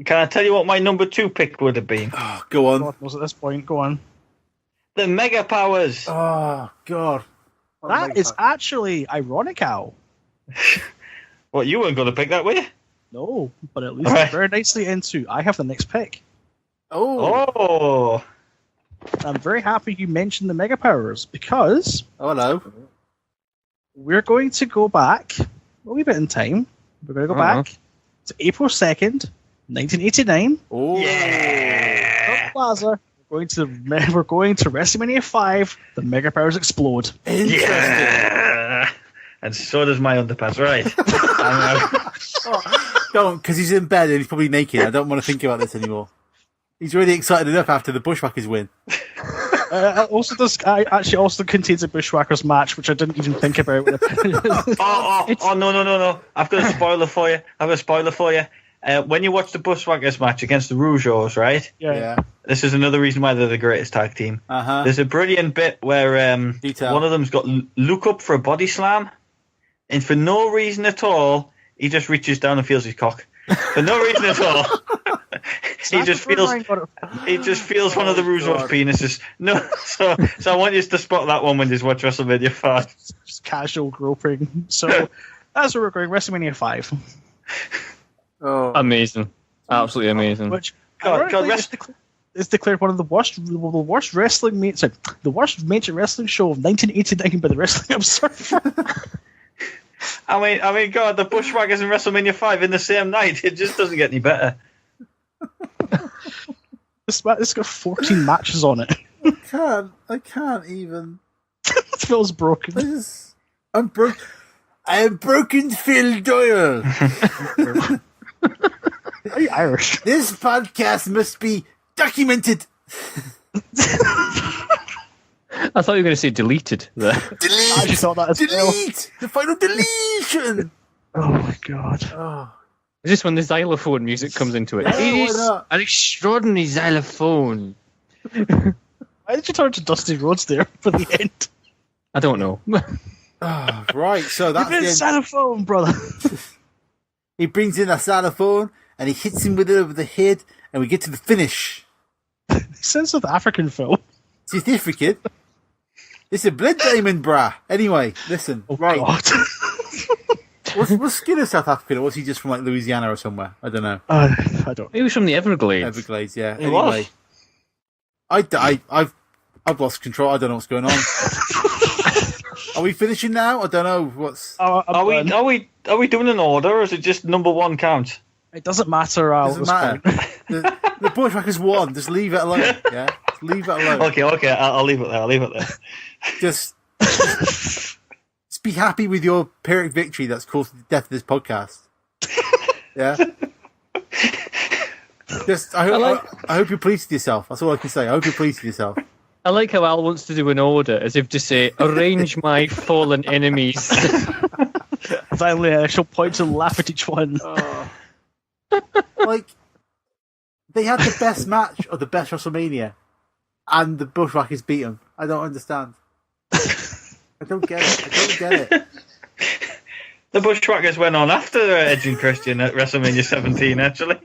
Can I tell you what my number 2 pick would have been? Oh, go on. What was at this point? Go on. The Mega Powers. Oh God. That is actually ironic, Al. What, you weren't going to pick that, were you? No, but at least it's very nicely into. I have the next pick. Oh. I'm very happy you mentioned the Mega Powers because. Oh, hello. We're going to go back a wee bit in time. We're going to go back to April 2nd, 1989. Oh. Yeah. Plaza. We're going to WrestleMania 5. The Mega Powers explode. Interesting. Yeah. And so does my underpants, right? Go on, because he's in bed and he's probably naked. I don't want to think about this anymore. He's really excited enough after the Bushwhackers win. I actually also contains a Bushwhackers match, which I didn't even think about. No! I've got a spoiler for you. When you watch the Bushwhackers match against the Rougeaus, right? Yeah. This is another reason why they're the greatest tag team. Uh-huh. There's a brilliant bit where one of them's got look up for a body slam, and for no reason at all, he just reaches down and feels his cock. For no reason at all. He just feels one of the Rougeaus' penises. No, so I want you to spot that one when you watch WrestleMania 5. Just casual groping. So that's where we're going. WrestleMania 5. Oh, amazing! Absolutely amazing. Which is declared one of the worst wrestling the worst major wrestling show of 1989 by the Wrestling Observer. I mean, God, the Bushwhackers and WrestleMania 5 in the same night. It just doesn't get any better. It's got 14 matches on it. I can't even. Phil's broken. I'm broke. I am broken, Phil Doyle. Are you Irish? This podcast must be documented. I thought you were going to say deleted. There. Delete. I just thought that as delete. The final deletion. Oh my god. Oh. Is this when the xylophone music comes into it? Yeah, It is why not? an extraordinary xylophone. Why did you turn to Dusty Rhodes there for the end? I don't know. Oh, right, so that's the the end. xylophone, brother. He brings in a xylophone and he hits him with it over the head, and we get to the finish. Sounds South African, Phil. South African? It's a blood diamond, brah. Anyway, listen. Oh, right. God. Was Skinner South African, or was he just from like Louisiana or somewhere? I don't know. I don't. He was from the Everglades. Everglades, yeah. He Anyway, was. I've lost control. I don't know what's going on. Are we finishing now? I don't know. What's? Are we doing an order, or is it just number one count? It doesn't matter. Al, Doesn't matter. The Bushwhackers won. Just leave it alone. Yeah, just leave it alone. Okay. I'll leave it there. Just be happy with your Pyrrhic victory that's caused the death of this podcast. Yeah. I hope you're pleased with yourself. That's all I can say. I hope you're pleased with yourself. I like how Al wants to do an order, as if to say, arrange my fallen enemies. Finally, I shall point and laugh at each one. Like, they had the best match of the best WrestleMania, and the Bushwhackers beat them. I don't understand. I don't get it. The Bushwhackers went on after Edge and Christian at WrestleMania 17, actually.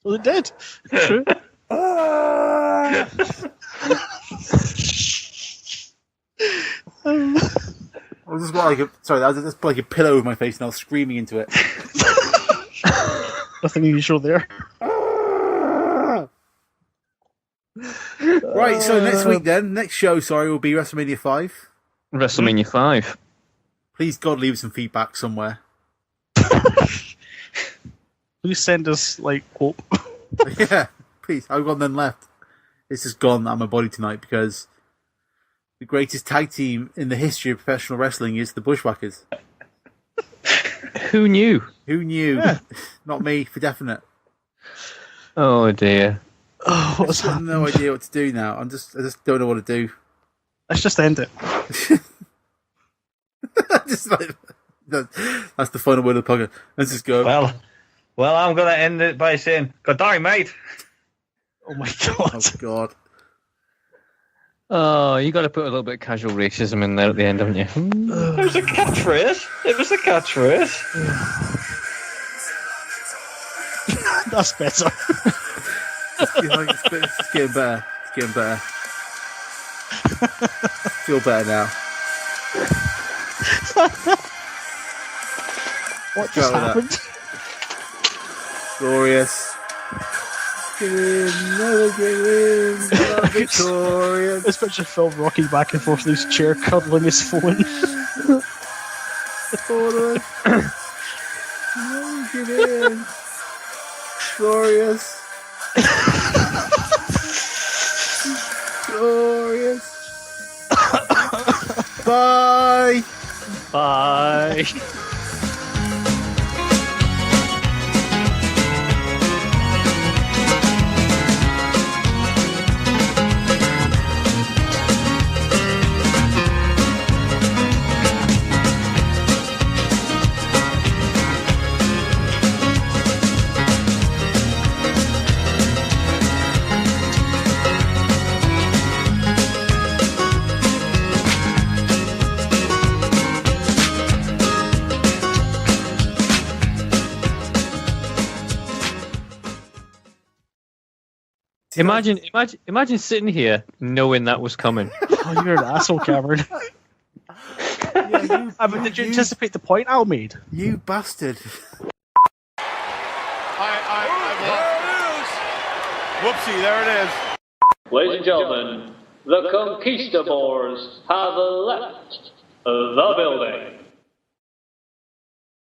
Well, they did. True. I just got I was just like a pillow over my face, and I was screaming into it. Nothing unusual there. Right, so next show, will be WrestleMania 5. WrestleMania 5. Please, God, leave us some feedback somewhere. Please send us, hope. Yeah, please. I've got none left. It's just gone out of my body tonight because the greatest tag team in the history of professional wrestling is the Bushwhackers. Who knew? Yeah. Not me, for definite. Oh, dear. Oh, what's I've got no idea what to do now. I just don't know what to do. Let's just end it. That's the final word of the podcast. Let's just go. Well, I'm going to end it by saying, good day, mate. Oh, my God. Oh, God. Oh, you got to put a little bit of casual racism in there at the end, haven't you? It was a catchphrase. That's better. It's getting better. Feel better now. What just happened? Glorious. Never give in, victorious. This picture of Phil rocking back and forth in his chair, cuddling his phone. Never give in. Glorious. Glorious. Bye. Bye. Imagine sitting here knowing that was coming. Oh, you're an asshole, Cameron. Did you anticipate the point Al made? You bastard. Whoopsie, there it is. Ladies and gentlemen, the Conquistabores have left the building.